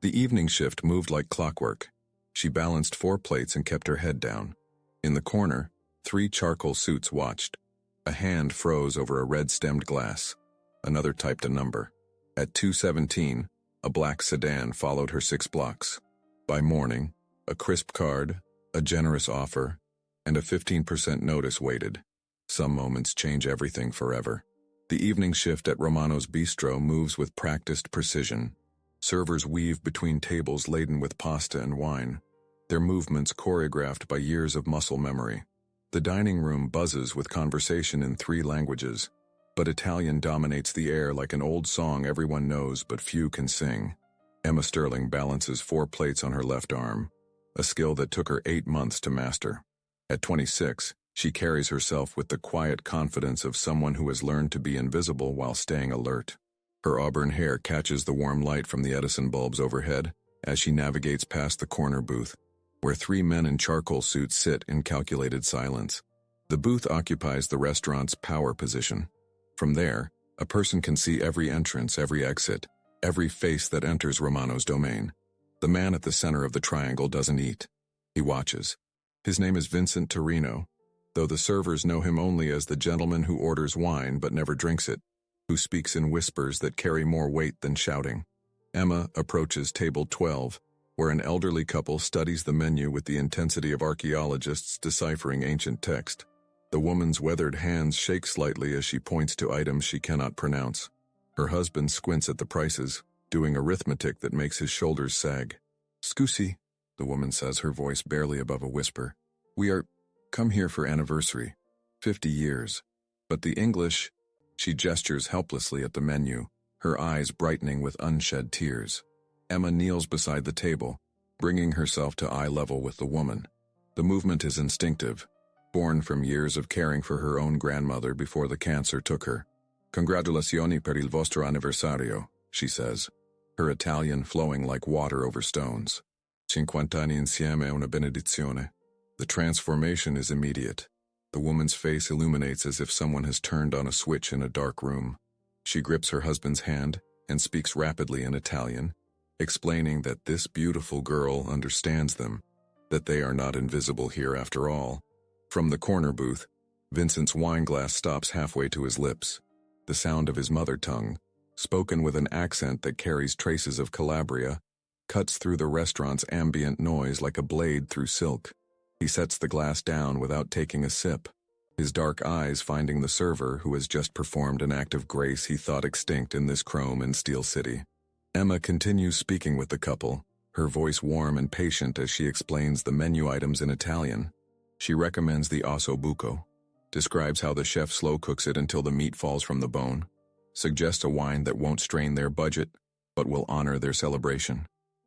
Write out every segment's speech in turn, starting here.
The evening shift moved like clockwork. She balanced 4 plates and kept her head down. In the corner, 3 charcoal suits watched. A hand froze over a red-stemmed glass. Another typed a number. At 2:17, a black sedan followed her 6 blocks. By morning, a crisp card, a generous offer, and a 15% notice waited. Some moments change everything forever. The evening shift at Romano's Bistro moves with practiced precision. Servers weave between tables laden with pasta and wine, their movements choreographed by years of muscle memory. The dining room buzzes with conversation in 3 languages, but Italian dominates the air like an old song everyone knows but few can sing. Emma Sterling balances 4 plates on her left arm, a skill that took her 8 months to master. At 26, she carries herself with the quiet confidence of someone who has learned to be invisible while staying alert. Her auburn hair catches the warm light from the Edison bulbs overhead as she navigates past the corner booth, where 3 men in charcoal suits sit in calculated silence. The booth occupies the restaurant's power position. From there, a person can see every entrance, every exit, every face that enters Romano's domain. The man at the center of the triangle doesn't eat. He watches. His name is Vincent Torino, though the servers know him only as the gentleman who orders wine but never drinks it, who speaks in whispers that carry more weight than shouting. Emma approaches table 12, where an elderly couple studies the menu with the intensity of archaeologists deciphering ancient text. The woman's weathered hands shake slightly as she points to items she cannot pronounce. Her husband squints at the prices, doing arithmetic that makes his shoulders sag. "Scusi," the woman says, her voice barely above a whisper. "We are come here for anniversary. 50 years. But the English..." She gestures helplessly at the menu, her eyes brightening with unshed tears. Emma kneels beside the table, bringing herself to eye level with the woman. The movement is instinctive, born from years of caring for her own grandmother before the cancer took her. "Congratulazioni per il vostro anniversario," she says, her Italian flowing like water over stones. 50 anni insieme è una benedizione. The transformation is immediate. The woman's face illuminates as if someone has turned on a switch in a dark room. She grips her husband's hand and speaks rapidly in Italian, explaining that this beautiful girl understands them, that they are not invisible here after all. From the corner booth, Vincent's wine glass stops halfway to his lips. The sound of his mother tongue, spoken with an accent that carries traces of Calabria, cuts through the restaurant's ambient noise like a blade through silk. He sets the glass down without taking a sip, his dark eyes finding the server who has just performed an act of grace he thought extinct in this chrome and steel city. Emma continues speaking with the couple, her voice warm and patient as she explains the menu items in Italian. She recommends the osso buco, describes how the chef slow cooks it until the meat falls from the bone, suggests a wine that won't strain their budget, but will honor their celebration.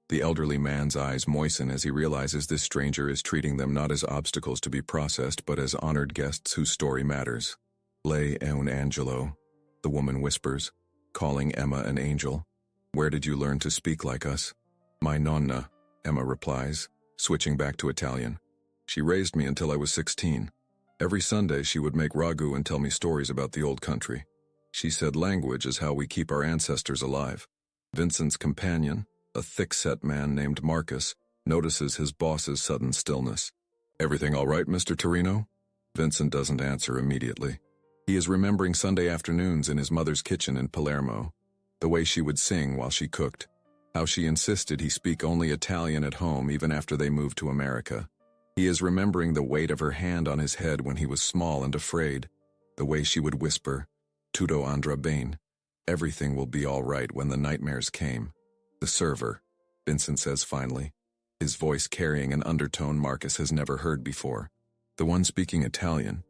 The elderly man's eyes moisten as he realizes this stranger is treating them not as obstacles to be processed, but as honored guests whose story matters. "Lei è un angelo," the woman whispers, calling Emma an angel. "Where did you learn to speak like us?" "My nonna," Emma replies, switching back to Italian. "She raised me until I was 16. Every Sunday she would make ragu and tell me stories about the old country. She said language is how we keep our ancestors alive." Vincent's companion, a thick-set man named Marcus, notices his boss's sudden stillness. "Everything all right, Mr. Torino?" Vincent doesn't answer immediately. He is remembering Sunday afternoons in his mother's kitchen in Palermo, the way she would sing while she cooked, how she insisted he speak only Italian at home even after they moved to America. He is remembering the weight of her hand on his head when he was small and afraid, the way she would whisper, "Tutto andrà bene. Everything will be all right," when the nightmares came. "The server," Vincent says finally, his voice carrying an undertone Marcus has never heard before. "The one speaking Italian."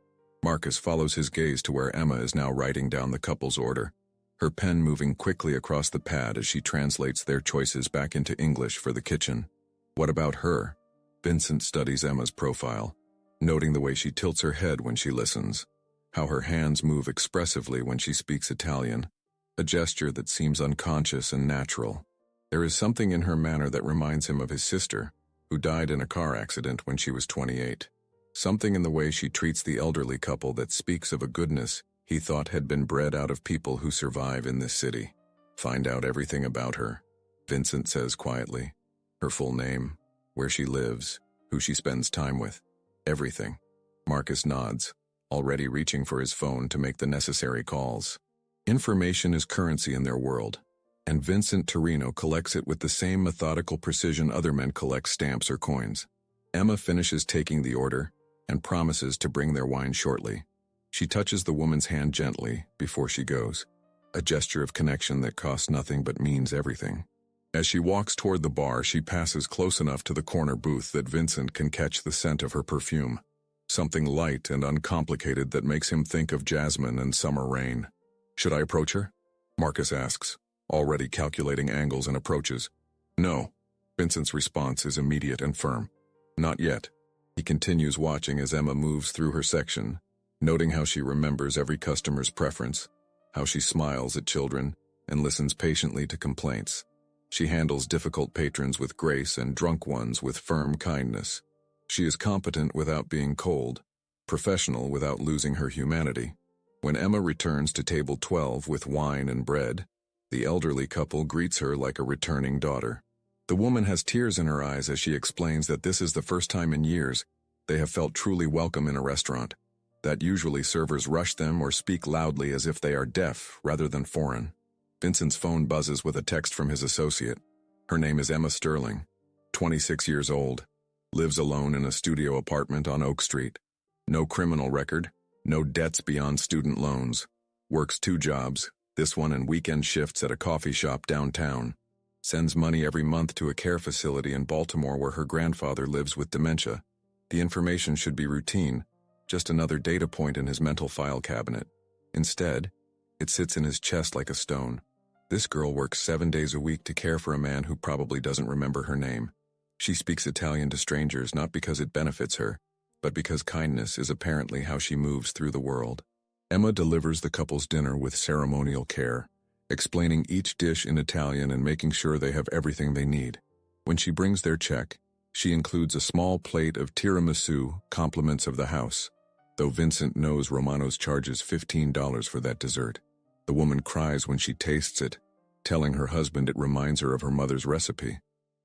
Marcus follows his gaze to where Emma is now writing down the couple's order, her pen moving quickly across the pad as she translates their choices back into English for the kitchen. "What about her?" Vincent studies Emma's profile, noting the way she tilts her head when she listens, how her hands move expressively when she speaks Italian, a gesture that seems unconscious and natural. There is something in her manner that reminds him of his sister, who died in a car accident when she was 28. Something in the way she treats the elderly couple that speaks of a goodness he thought had been bred out of people who survive in this city. Find out everything about her. Vincent says quietly. Her full name, where she lives, who she spends time with. Everything. Marcus nods, already reaching for his phone to make the necessary calls. Information is currency in their world, and Vincent Torino collects it with the same methodical precision other men collect stamps or coins. Emma finishes taking the order and promises to bring their wine shortly. She touches the woman's hand gently before she goes, a gesture of connection that costs nothing but means everything. As she walks toward the bar, she passes close enough to the corner booth that Vincent can catch the scent of her perfume, something light and uncomplicated that makes him think of jasmine and summer rain. Should I approach her? Marcus asks, already calculating angles and approaches. No. Vincent's response is immediate and firm. Not yet. He continues watching as Emma moves through her section, noting how she remembers every customer's preference, how she smiles at children and listens patiently to complaints. She handles difficult patrons with grace and drunk ones with firm kindness. She is competent without being cold, professional without losing her humanity. When Emma returns to table 12 with wine and bread, the elderly couple greets her like a returning daughter. The woman has tears in her eyes as she explains that this is the first time in years they have felt truly welcome in a restaurant, that usually servers rush them or speak loudly as if they are deaf rather than foreign. Vincent's phone buzzes with a text from his associate. Her name is Emma Sterling, 26 years old, lives alone in a studio apartment on Oak Street. No criminal record, no debts beyond student loans. Works 2 jobs, this one and weekend shifts at a coffee shop downtown. Sends money every month to a care facility in Baltimore where her grandfather lives with dementia. The information should be routine, just another data point in his mental file cabinet. Instead, it sits in his chest like a stone. This girl works 7 days a week to care for a man who probably doesn't remember her name. She speaks Italian to strangers not because it benefits her, but because kindness is apparently how she moves through the world. Emma delivers the couple's dinner with ceremonial care, explaining each dish in Italian and making sure they have everything they need. When she brings their check, she includes a small plate of tiramisu, compliments of the house, though Vincent knows Romano's charges $15 for that dessert. The woman cries when she tastes it, telling her husband it reminds her of her mother's recipe.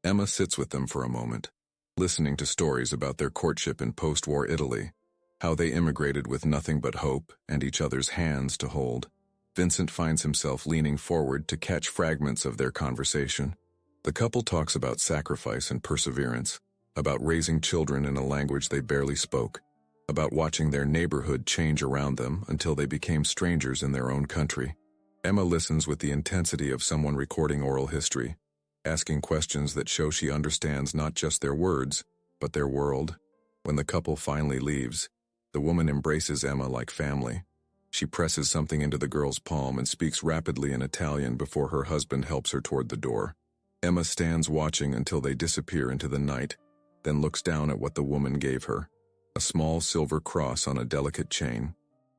Emma sits with them for a moment, listening to stories about their courtship in post-war Italy, how they immigrated with nothing but hope and each other's hands to hold. Vincent finds himself leaning forward to catch fragments of their conversation. The couple talks about sacrifice and perseverance, about raising children in a language they barely spoke, about watching their neighborhood change around them until they became strangers in their own country. Emma listens with the intensity of someone recording oral history, asking questions that show she understands not just their words, but their world. When the couple finally leaves, the woman embraces Emma like family. She presses something into the girl's palm and speaks rapidly in Italian before her husband helps her toward the door. Emma stands watching until they disappear into the night, then looks down at what the woman gave her, a small silver cross on a delicate chain.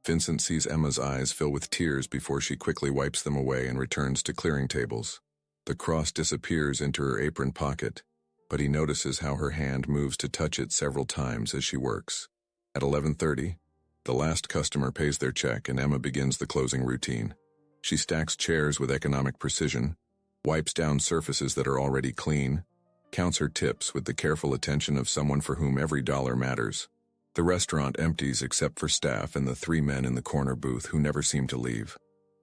Vincent sees Emma's eyes fill with tears before she quickly wipes them away and returns to clearing tables. The cross disappears into her apron pocket, but he notices how her hand moves to touch it several times as she works. At 11:30, the last customer pays their check and Emma begins the closing routine. She stacks chairs with economic precision, wipes down surfaces that are already clean, counts her tips with the careful attention of someone for whom every dollar matters. The restaurant empties except for staff and the 3 men in the corner booth who never seem to leave.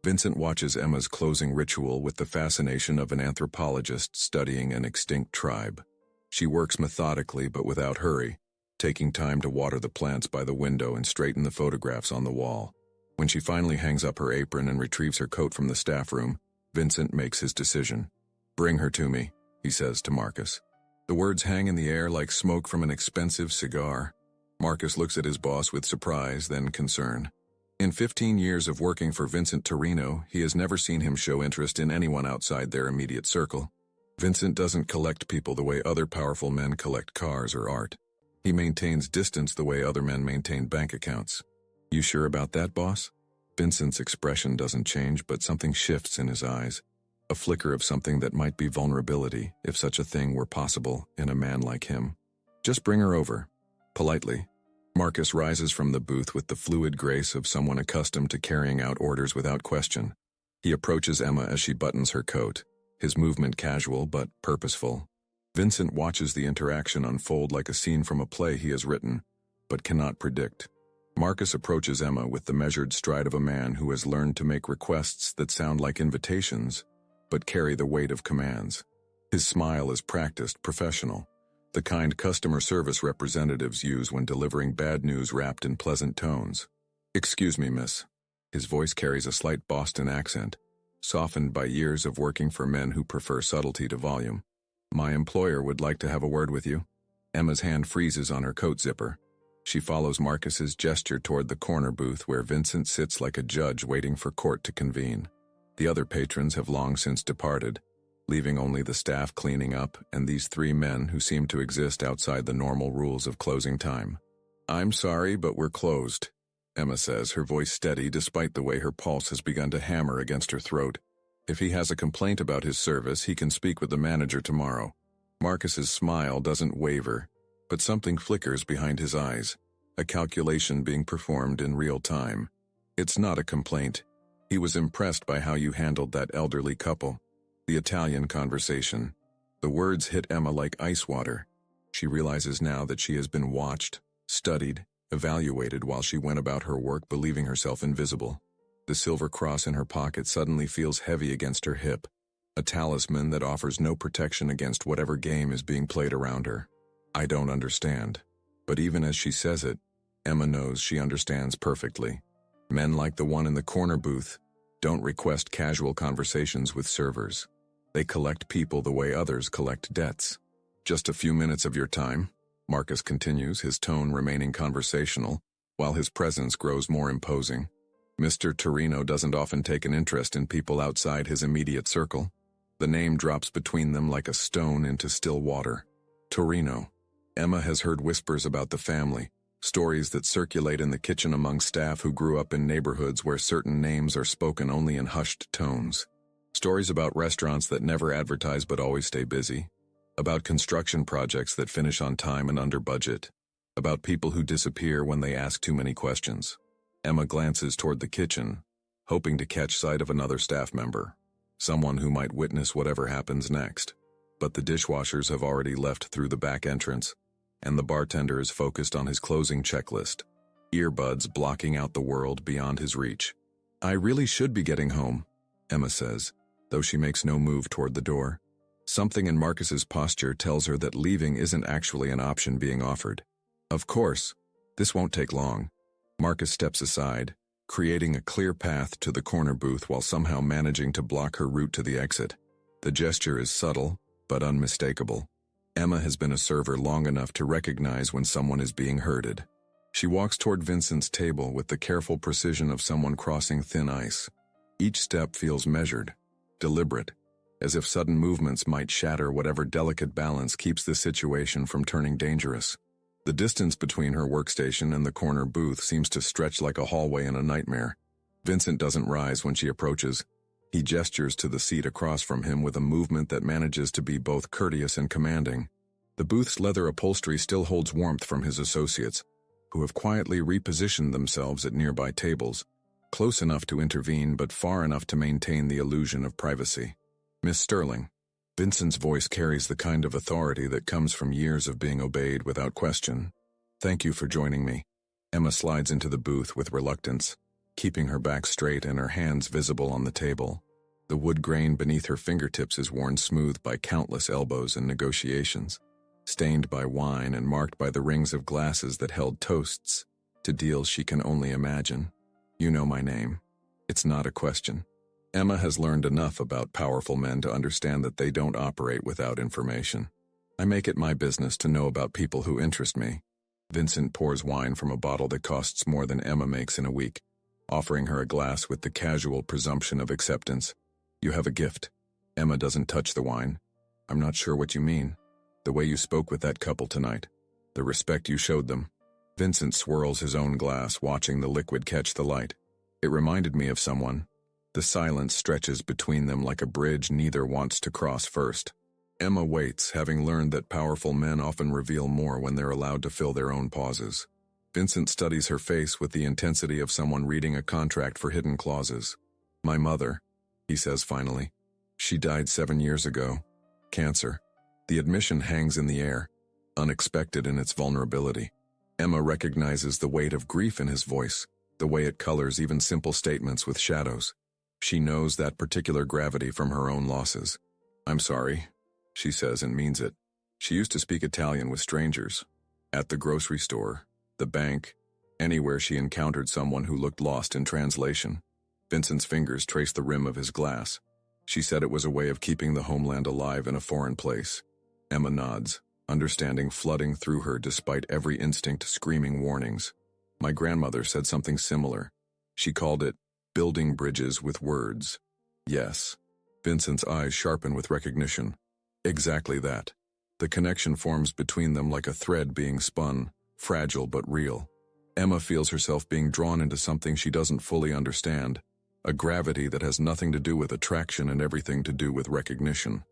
Vincent watches Emma's closing ritual with the fascination of an anthropologist studying an extinct tribe. She works methodically but without hurry, taking time to water the plants by the window and straighten the photographs on the wall. When she finally hangs up her apron and retrieves her coat from the staff room, Vincent makes his decision. "Bring her to me," he says to Marcus. The words hang in the air like smoke from an expensive cigar. Marcus looks at his boss with surprise, then concern. In 15 years of working for Vincent Torino, he has never seen him show interest in anyone outside their immediate circle. Vincent doesn't collect people the way other powerful men collect cars or art. He maintains distance the way other men maintain bank accounts. "You sure about that, boss?" Vincent's expression doesn't change, but something shifts in his eyes. A flicker of something that might be vulnerability, if such a thing were possible in a man like him. "Just bring her over." Politely, Marcus rises from the booth with the fluid grace of someone accustomed to carrying out orders without question. He approaches Emma as she buttons her coat. his movement casual but purposeful. Vincent watches the interaction unfold like a scene from a play he has written, but cannot predict. Marcus approaches Emma with the measured stride of a man who has learned to make requests that sound like invitations, but carry the weight of commands. His smile is practiced, professional, the kind customer service representatives use when delivering bad news wrapped in pleasant tones. "Excuse me, miss." His voice carries a slight Boston accent, softened by years of working for men who prefer subtlety to volume. "My employer would like to have a word with you." Emma's hand freezes on her coat zipper. She follows Marcus's gesture toward the corner booth where Vincent sits like a judge waiting for court to convene. The other patrons have long since departed, leaving only the staff cleaning up and these three men who seem to exist outside the normal rules of closing time. "I'm sorry, but we're closed," Emma says, her voice steady despite the way her pulse has begun to hammer against her throat. "If he has a complaint about his service, he can speak with the manager tomorrow." Marcus's smile doesn't waver, but something flickers behind his eyes, a calculation being performed in real time. "It's not a complaint. He was impressed by how you handled that elderly couple." The Italian conversation. The words hit Emma like ice water. She realizes now that she has been watched, studied, evaluated while she went about her work believing herself invisible. The silver cross in her pocket suddenly feels heavy against her hip, a talisman that offers no protection against whatever game is being played around her. "I don't understand." But even as she says it, Emma knows she understands perfectly. Men like the one in the corner booth don't request casual conversations with servers. They collect people the way others collect debts. "Just a few minutes of your time," Marcus continues, his tone remaining conversational, while his presence grows more imposing. Mr. Torino doesn't often take an interest in people outside his immediate circle. The name drops between them like a stone into still water. Torino. Emma has heard whispers about the family, stories that circulate in the kitchen among staff who grew up in neighborhoods where certain names are spoken only in hushed tones. Stories about restaurants that never advertise but always stay busy. About construction projects that finish on time and under budget. About people who disappear when they ask too many questions. Emma glances toward the kitchen, hoping to catch sight of another staff member, someone who might witness whatever happens next. But the dishwashers have already left through the back entrance, and the bartender is focused on his closing checklist, earbuds blocking out the world beyond his reach. "I really should be getting home," Emma says, though she makes no move toward the door. Something in Marcus's posture tells her that leaving isn't actually an option being offered. "Of course, this won't take long." Marcus steps aside, creating a clear path to the corner booth while somehow managing to block her route to the exit. The gesture is subtle, but unmistakable. Emma has been a server long enough to recognize when someone is being herded. She walks toward Vincent's table with the careful precision of someone crossing thin ice. Each step feels measured, deliberate, as if sudden movements might shatter whatever delicate balance keeps the situation from turning dangerous. The distance between her workstation and the corner booth seems to stretch like a hallway in a nightmare. Vincent doesn't rise when she approaches. He gestures to the seat across from him with a movement that manages to be both courteous and commanding. The booth's leather upholstery still holds warmth from his associates, who have quietly repositioned themselves at nearby tables, close enough to intervene but far enough to maintain the illusion of privacy. "Miss Sterling." Vincent's voice carries the kind of authority that comes from years of being obeyed without question. "Thank you for joining me." Emma slides into the booth with reluctance, keeping her back straight and her hands visible on the table. The wood grain beneath her fingertips is worn smooth by countless elbows and negotiations, stained by wine and marked by the rings of glasses that held toasts to deals she can only imagine. "You know my name. It's not a question." Emma has learned enough about powerful men to understand that they don't operate without information. "I make it my business to know about people who interest me." Vincent pours wine from a bottle that costs more than Emma makes in a week, offering her a glass with the casual presumption of acceptance. "You have a gift." Emma doesn't touch the wine. "I'm not sure what you mean." "The way you spoke with that couple tonight. The respect you showed them." Vincent swirls his own glass, watching the liquid catch the light. "It reminded me of someone." The silence stretches between them like a bridge neither wants to cross first. Emma waits, having learned that powerful men often reveal more when they're allowed to fill their own pauses. Vincent studies her face with the intensity of someone reading a contract for hidden clauses. "My mother," he says finally. She died 7 years ago. Cancer. The admission hangs in the air, unexpected in its vulnerability. Emma recognizes the weight of grief in his voice, the way it colors even simple statements with shadows. She knows that particular gravity from her own losses. "I'm sorry," she says and means it. She used to speak Italian with strangers. At the grocery store, the bank, anywhere she encountered someone who looked lost in translation. Vincent's fingers traced the rim of his glass. She said it was a way of keeping the homeland alive in a foreign place. Emma nods, understanding flooding through her despite every instinct screaming warnings. My grandmother said something similar. She called it building bridges with words. Yes. Vincent's eyes sharpen with recognition. Exactly that. The connection forms between them like a thread being spun, fragile but real. Emma feels herself being drawn into something she doesn't fully understand, a gravity that has nothing to do with attraction and everything to do with recognition.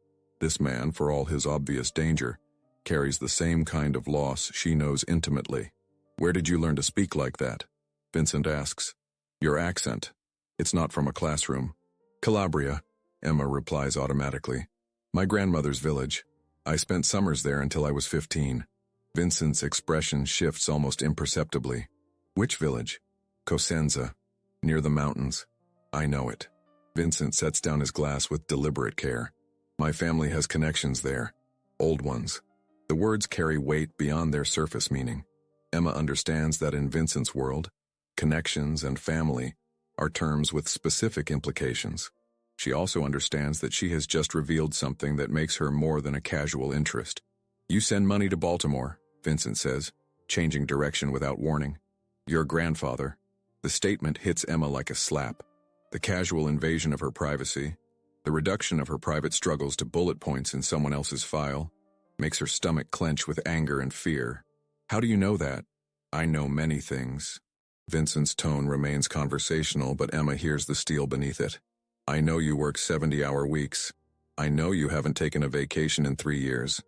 This man, for all his obvious danger, carries the same kind of loss she knows intimately. "Where did you learn to speak like that?" Vincent asks. "Your accent. It's not from a classroom." "Calabria," Emma replies automatically. "My grandmother's village. I spent summers there until I was 15. Vincent's expression shifts almost imperceptibly. "Which village?" "Cosenza, near the mountains." "I know it." Vincent sets down his glass with deliberate care. "My family has connections there. Old ones." The words carry weight beyond their surface meaning. Emma understands that in Vincent's world, connections and family are terms with specific implications. She also understands that she has just revealed something that makes her more than a casual interest. "You send money to Baltimore," Vincent says, changing direction without warning. "Your grandfather." The statement hits Emma like a slap. The casual invasion of her privacy, the reduction of her private struggles to bullet points in someone else's file, makes her stomach clench with anger and fear. "How do you know that?" "I know many things." Vincent's tone remains conversational, but Emma hears the steel beneath it. "I know you work 70-hour weeks. I know you haven't taken a vacation in 3 years.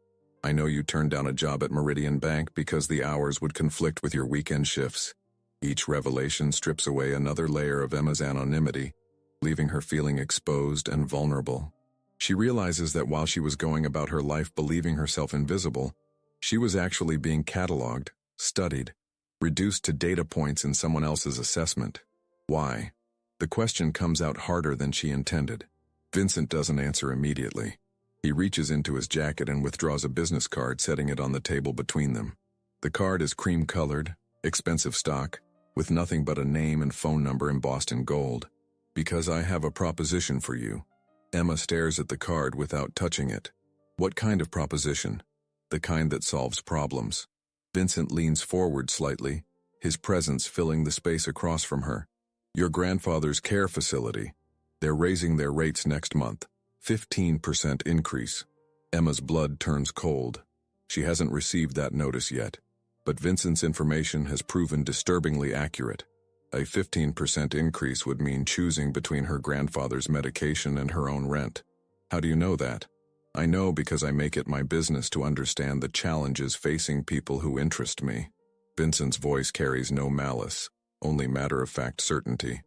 I know you turned down a job at Meridian Bank because the hours would conflict with your weekend shifts." Each revelation strips away another layer of Emma's anonymity, leaving her feeling exposed and vulnerable. She realizes that while she was going about her life believing herself invisible, she was actually being cataloged, studied, reduced to data points in someone else's assessment. Why? The question comes out harder than she intended. Vincent doesn't answer immediately. He reaches into his jacket and withdraws a business card, setting it on the table between them. The card is cream-colored, expensive stock, with nothing but a name and phone number embossed in gold. "Because I have a proposition for you." Emma stares at the card without touching it. "What kind of proposition?" "The kind that solves problems." Vincent leans forward slightly, his presence filling the space across from her. "Your grandfather's care facility. They're raising their rates next month. 15% increase." Emma's blood turns cold. She hasn't received that notice yet, but Vincent's information has proven disturbingly accurate. A 15% increase would mean choosing between her grandfather's medication and her own rent. "How do you know that?" "I know because I make it my business to understand the challenges facing people who interest me." Vincent's voice carries no malice, only matter-of-fact certainty.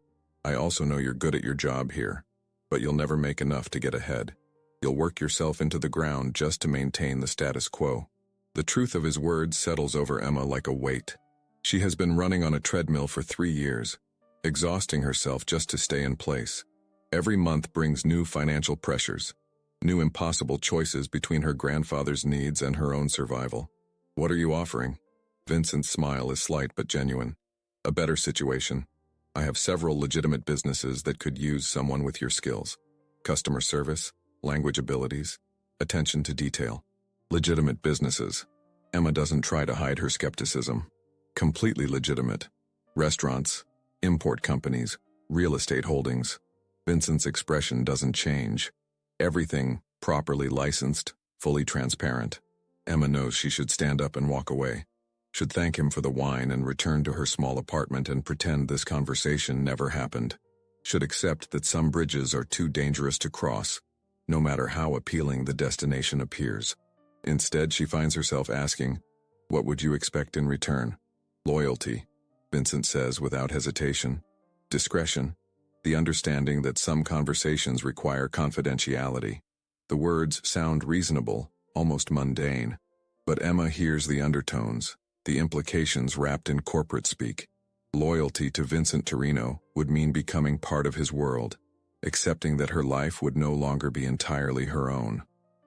"I also know you're good at your job here, but you'll never make enough to get ahead. You'll work yourself into the ground just to maintain the status quo." The truth of his words settles over Emma like a weight. She has been running on a treadmill for 3 years, exhausting herself just to stay in place. Every month brings new financial pressures, new impossible choices between her grandfather's needs and her own survival. "What are you offering?" Vincent's smile is slight but genuine. "A better situation. I have several legitimate businesses that could use someone with your skills. Customer service, language abilities, attention to detail." Legitimate businesses. Emma doesn't try to hide her skepticism. Completely legitimate. Restaurants, import companies, real estate holdings. Vincent's expression doesn't change. Everything properly licensed, fully transparent. Emma knows she should stand up and walk away. Should thank him for the wine and return to her small apartment and pretend this conversation never happened. Should accept that some bridges are too dangerous to cross, no matter how appealing the destination appears. Instead, she finds herself asking, "What would you expect in return?" "Loyalty," Vincent says without hesitation. "Discretion." the understanding that some conversations require confidentiality. The words sound reasonable, almost mundane, but Emma hears the undertones, the implications wrapped in corporate speak. Loyalty to Vincent Torino would mean becoming part of his world, accepting that her life would no longer be entirely her own.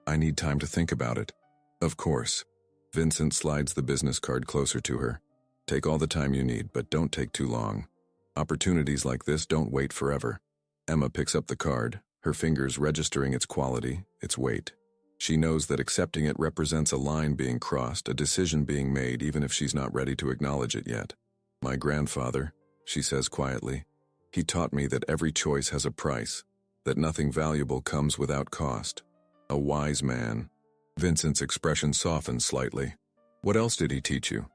I need time to think about it. Of course. Vincent slides the business card closer to her. Take all the time you need, but don't take too long. Opportunities like this don't wait forever. Emma picks up the card, her fingers registering its quality, its weight. She knows that accepting it represents a line being crossed, a decision being made, even if she's not ready to acknowledge it yet. My grandfather, she says quietly, he taught me that every choice has a price, that nothing valuable comes without cost. A wise man. Vincent's expression softens slightly. What else did he teach you?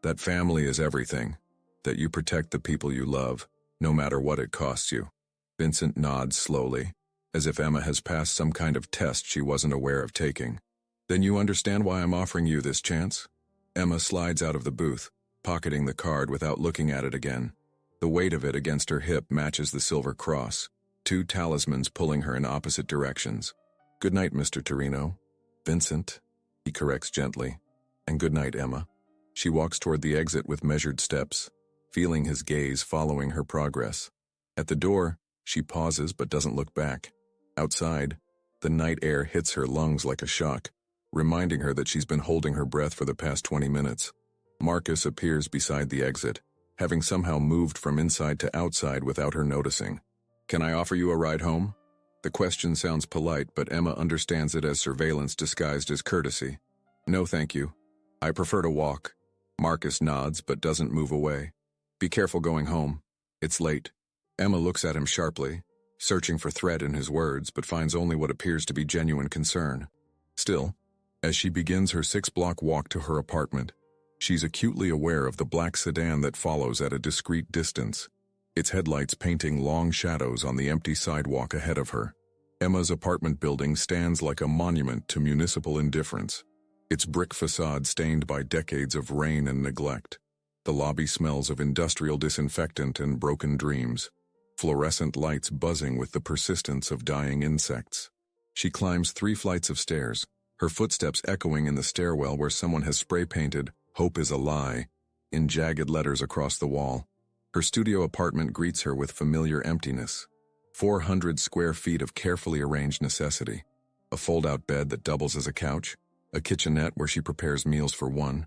That family is everything. That you protect the people you love, no matter what it costs you. Vincent nods slowly, as if Emma has passed some kind of test she wasn't aware of taking. Then you understand why I'm offering you this chance? Emma slides out of the booth, pocketing the card without looking at it again. The weight of it against her hip matches the silver cross, two talismans pulling her in opposite directions. Good night, Mr. Torino. Vincent, he corrects gently. And good night, Emma. She walks toward the exit with measured steps, feeling his gaze following her progress. At the door, she pauses but doesn't look back. Outside, the night air hits her lungs like a shock, reminding her that she's been holding her breath for the past 20 minutes. Marcus appears beside the exit, having somehow moved from inside to outside without her noticing. Can I offer you a ride home? The question sounds polite, but Emma understands it as surveillance disguised as courtesy. No, thank you. I prefer to walk. Marcus nods but doesn't move away. Be careful going home. It's late. Emma looks at him sharply, searching for threat in his words, but finds only what appears to be genuine concern. Still, as she begins her 6-block walk to her apartment, she's acutely aware of the black sedan that follows at a discreet distance, its headlights painting long shadows on the empty sidewalk ahead of her. Emma's apartment building stands like a monument to municipal indifference, its brick facade stained by decades of rain and neglect. The lobby smells of industrial disinfectant and broken dreams, fluorescent lights buzzing with the persistence of dying insects. She climbs 3 flights of stairs, her footsteps echoing in the stairwell where someone has spray-painted "Hope is a lie" in jagged letters across the wall. Her studio apartment greets her with familiar emptiness. 400 square feet of carefully arranged necessity. A fold-out bed that doubles as a couch, a kitchenette where she prepares meals for one,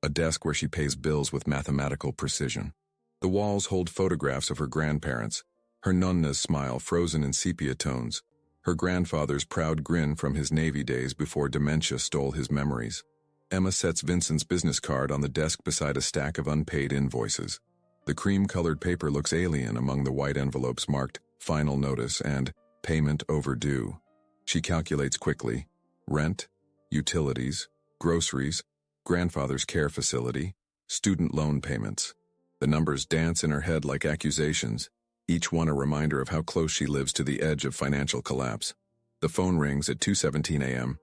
a desk where she pays bills with mathematical precision. The walls hold photographs of her grandparents, her nonna's smile frozen in sepia tones, her grandfather's proud grin from his Navy days before dementia stole his memories. Emma sets Vincent's business card on the desk beside a stack of unpaid invoices. The cream-colored paper looks alien among the white envelopes marked "Final Notice" and "Payment Overdue." She calculates quickly: rent, utilities, groceries, grandfather's care facility, student loan payments. The numbers dance in her head like accusations, each one a reminder of how close she lives to the edge of financial collapse. The phone rings at 2:17 a.m.,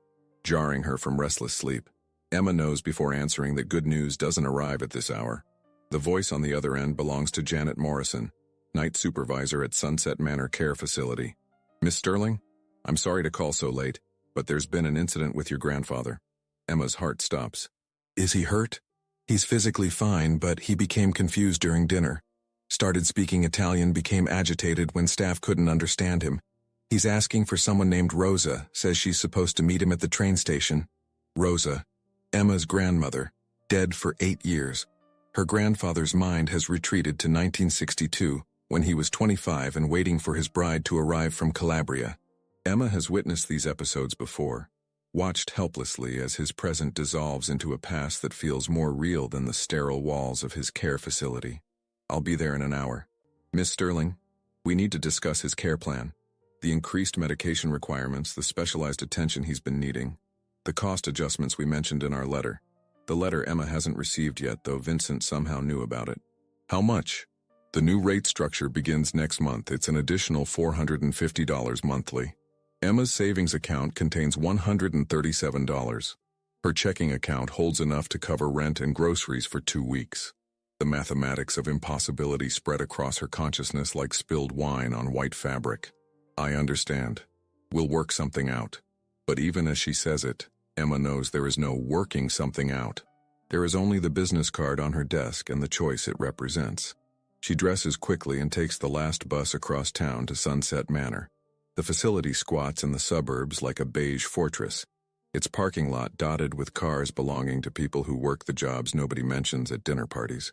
jarring her from restless sleep. Emma knows before answering that good news doesn't arrive at this hour. The voice on the other end belongs to Janet Morrison, night supervisor at Sunset Manor Care Facility. Miss Sterling? I'm sorry to call so late, but there's been an incident with your grandfather. Emma's heart stops. Is he hurt? He's physically fine, but he became confused during dinner. Started speaking Italian, became agitated when staff couldn't understand him. He's asking for someone named Rosa, says she's supposed to meet him at the train station. Rosa, Emma's grandmother, dead for 8 years. Her grandfather's mind has retreated to 1962, when he was 25 and waiting for his bride to arrive from Calabria. Emma has witnessed these episodes before, watched helplessly as his present dissolves into a past that feels more real than the sterile walls of his care facility. I'll be there in an hour. Miss Sterling, we need to discuss his care plan. The increased medication requirements, the specialized attention he's been needing, the cost adjustments we mentioned in our letter. The letter Emma hasn't received yet, though Vincent somehow knew about it. How much? The new rate structure begins next month. It's an additional $450 monthly. Emma's savings account contains $137. Her checking account holds enough to cover rent and groceries for 2 weeks. The mathematics of impossibility spread across her consciousness like spilled wine on white fabric. I understand. We'll work something out. But even as she says it, Emma knows there is no working something out. There is only the business card on her desk and the choice it represents. She dresses quickly and takes the last bus across town to Sunset Manor. The facility squats in the suburbs like a beige fortress, its parking lot dotted with cars belonging to people who work the jobs nobody mentions at dinner parties.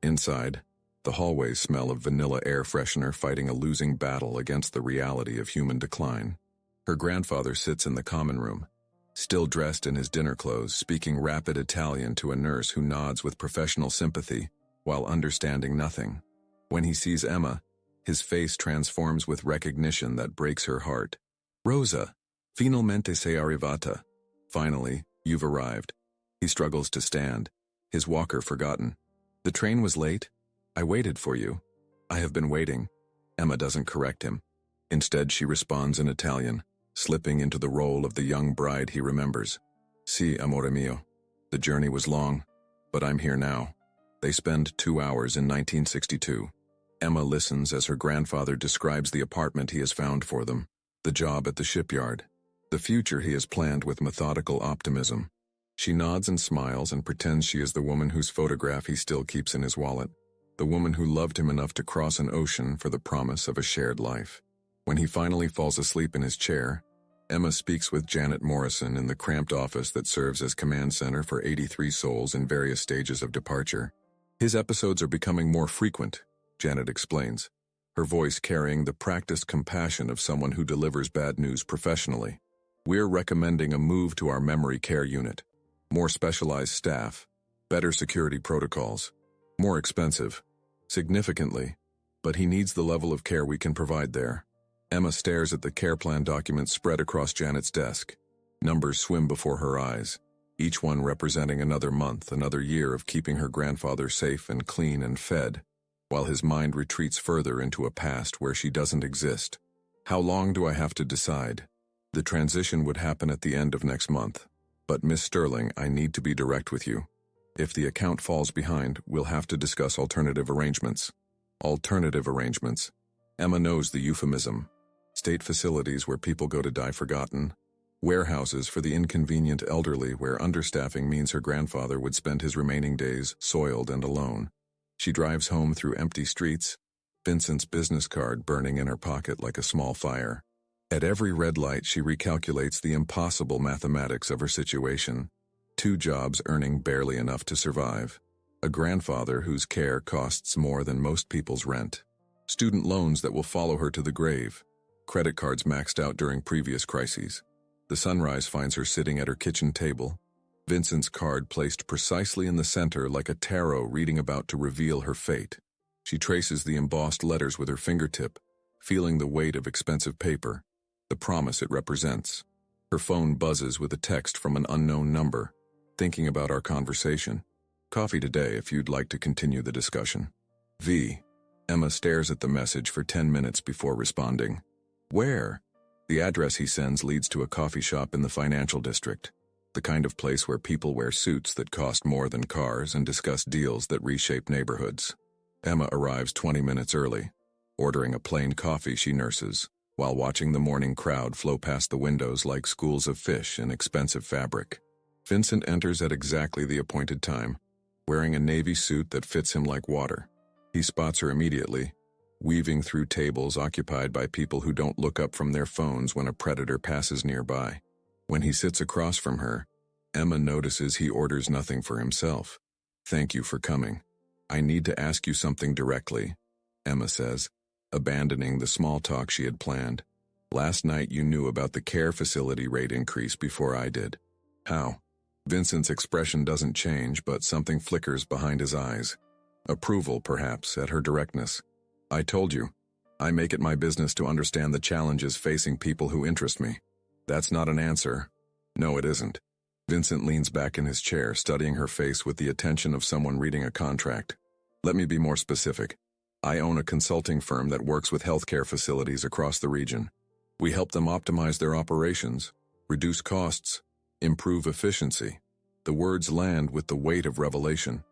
Inside, the hallways smell of vanilla air freshener fighting a losing battle against the reality of human decline. Her grandfather sits in the common room, still dressed in his dinner clothes, speaking rapid Italian to a nurse who nods with professional sympathy while understanding nothing. When he sees Emma, his face transforms with recognition that breaks her heart. Rosa, finalmente sei arrivata. Finally, you've arrived. He struggles to stand, his walker forgotten. The train was late. I waited for you. I have been waiting. Emma doesn't correct him. Instead, she responds in Italian, slipping into the role of the young bride he remembers. Si, amore mio. The journey was long, but I'm here now. They spend 2 hours in 1962. Emma listens as her grandfather describes the apartment he has found for them, the job at the shipyard, the future he has planned with methodical optimism. She nods and smiles and pretends she is the woman whose photograph he still keeps in his wallet, the woman who loved him enough to cross an ocean for the promise of a shared life. When he finally falls asleep in his chair, Emma speaks with Janet Morrison in the cramped office that serves as command center for 83 souls in various stages of departure. His episodes are becoming more frequent, Janet explains, her voice carrying the practiced compassion of someone who delivers bad news professionally. We're recommending a move to our memory care unit. More specialized staff, better security protocols, more expensive, significantly, but he needs the level of care we can provide there. Emma stares at the care plan documents spread across Janet's desk. Numbers swim before her eyes, each one representing another month, another year of keeping her grandfather safe and clean and fed, while his mind retreats further into a past where she doesn't exist. How long do I have to decide? The transition would happen at the end of next month. But Miss Sterling, I need to be direct with you. If the account falls behind, we'll have to discuss alternative arrangements. Alternative arrangements. Emma knows the euphemism. State facilities where people go to die forgotten. Warehouses for the inconvenient elderly where understaffing means her grandfather would spend his remaining days soiled and alone. She drives home through empty streets, Vincent's business card burning in her pocket like a small fire. At every red light, she recalculates the impossible mathematics of her situation. 2 jobs earning barely enough to survive. A grandfather whose care costs more than most people's rent. Student loans that will follow her to the grave. Credit cards maxed out during previous crises. The sunrise finds her sitting at her kitchen table, Vincent's card placed precisely in the center like a tarot reading about to reveal her fate. She traces the embossed letters with her fingertip, feeling the weight of expensive paper, the promise it represents. Her phone buzzes with a text from an unknown number, thinking about our conversation. Coffee today if you'd like to continue the discussion. V. Emma stares at the message for 10 minutes before responding. Where? The address he sends leads to a coffee shop in the financial district, the kind of place where people wear suits that cost more than cars and discuss deals that reshape neighborhoods. Emma arrives 20 minutes early, ordering a plain coffee she nurses, while watching the morning crowd flow past the windows like schools of fish in expensive fabric. Vincent enters at exactly the appointed time, wearing a navy suit that fits him like water. He spots her immediately, weaving through tables occupied by people who don't look up from their phones when a predator passes nearby. When he sits across from her, Emma notices he orders nothing for himself. "Thank you for coming. I need to ask you something directly," Emma says, abandoning the small talk she had planned. "Last night you knew about the care facility rate increase before I did." "How?" Vincent's expression doesn't change, but something flickers behind his eyes. Approval, perhaps, at her directness. "I told you. I make it my business to understand the challenges facing people who interest me." "That's not an answer." "No, it isn't." Vincent leans back in his chair, studying her face with the attention of someone reading a contract. "Let me be more specific. I own a consulting firm that works with healthcare facilities across the region. We help them optimize their operations, reduce costs, improve efficiency." The words land with the weight of revelation.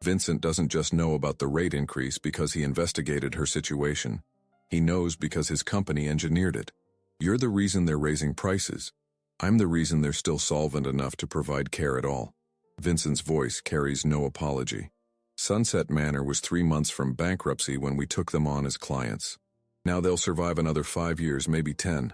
Vincent doesn't just know about the rate increase because he investigated her situation. He knows because his company engineered it. You're the reason they're raising prices. I'm the reason they're still solvent enough to provide care at all. Vincent's voice carries no apology. Sunset Manor was 3 months from bankruptcy when we took them on as clients. Now they'll survive another 5 years, maybe 10.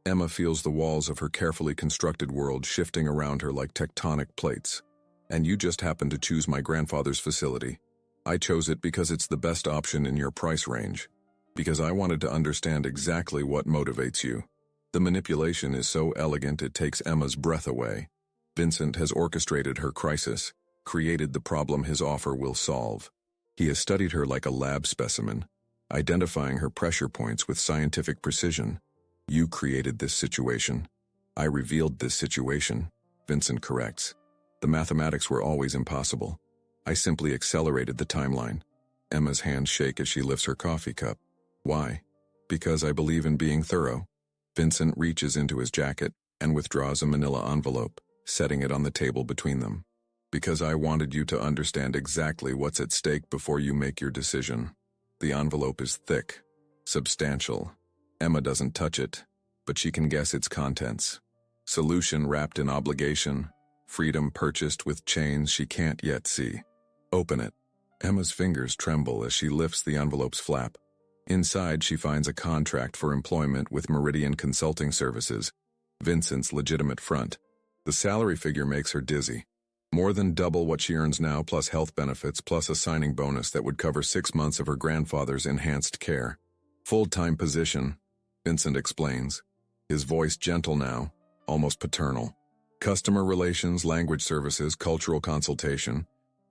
Emma feels the walls of her carefully constructed world shifting around her like tectonic plates. And you just happened to choose my grandfather's facility. I chose it because it's the best option in your price range. Because I wanted to understand exactly what motivates you. The manipulation is so elegant it takes Emma's breath away. Vincent has orchestrated her crisis, created the problem his offer will solve. He has studied her like a lab specimen, identifying her pressure points with scientific precision. You created this situation. I revealed this situation, Vincent corrects. The mathematics were always impossible. I simply accelerated the timeline. Emma's hands shake as she lifts her coffee cup. Why? Because I believe in being thorough. Vincent reaches into his jacket and withdraws a manila envelope, setting it on the table between them. Because I wanted you to understand exactly what's at stake before you make your decision. The envelope is thick, substantial. Emma doesn't touch it, but she can guess its contents. Solution wrapped in obligation, freedom purchased with chains she can't yet see. Open it. Emma's fingers tremble as she lifts the envelope's flap. Inside, she finds a contract for employment with Meridian Consulting Services, Vincent's legitimate front. The salary figure makes her dizzy. More than double what she earns now, plus health benefits, plus a signing bonus that would cover 6 months of her grandfather's enhanced care. Full-time position, Vincent explains, his voice gentle now, almost paternal. Customer relations, language services, cultural consultation,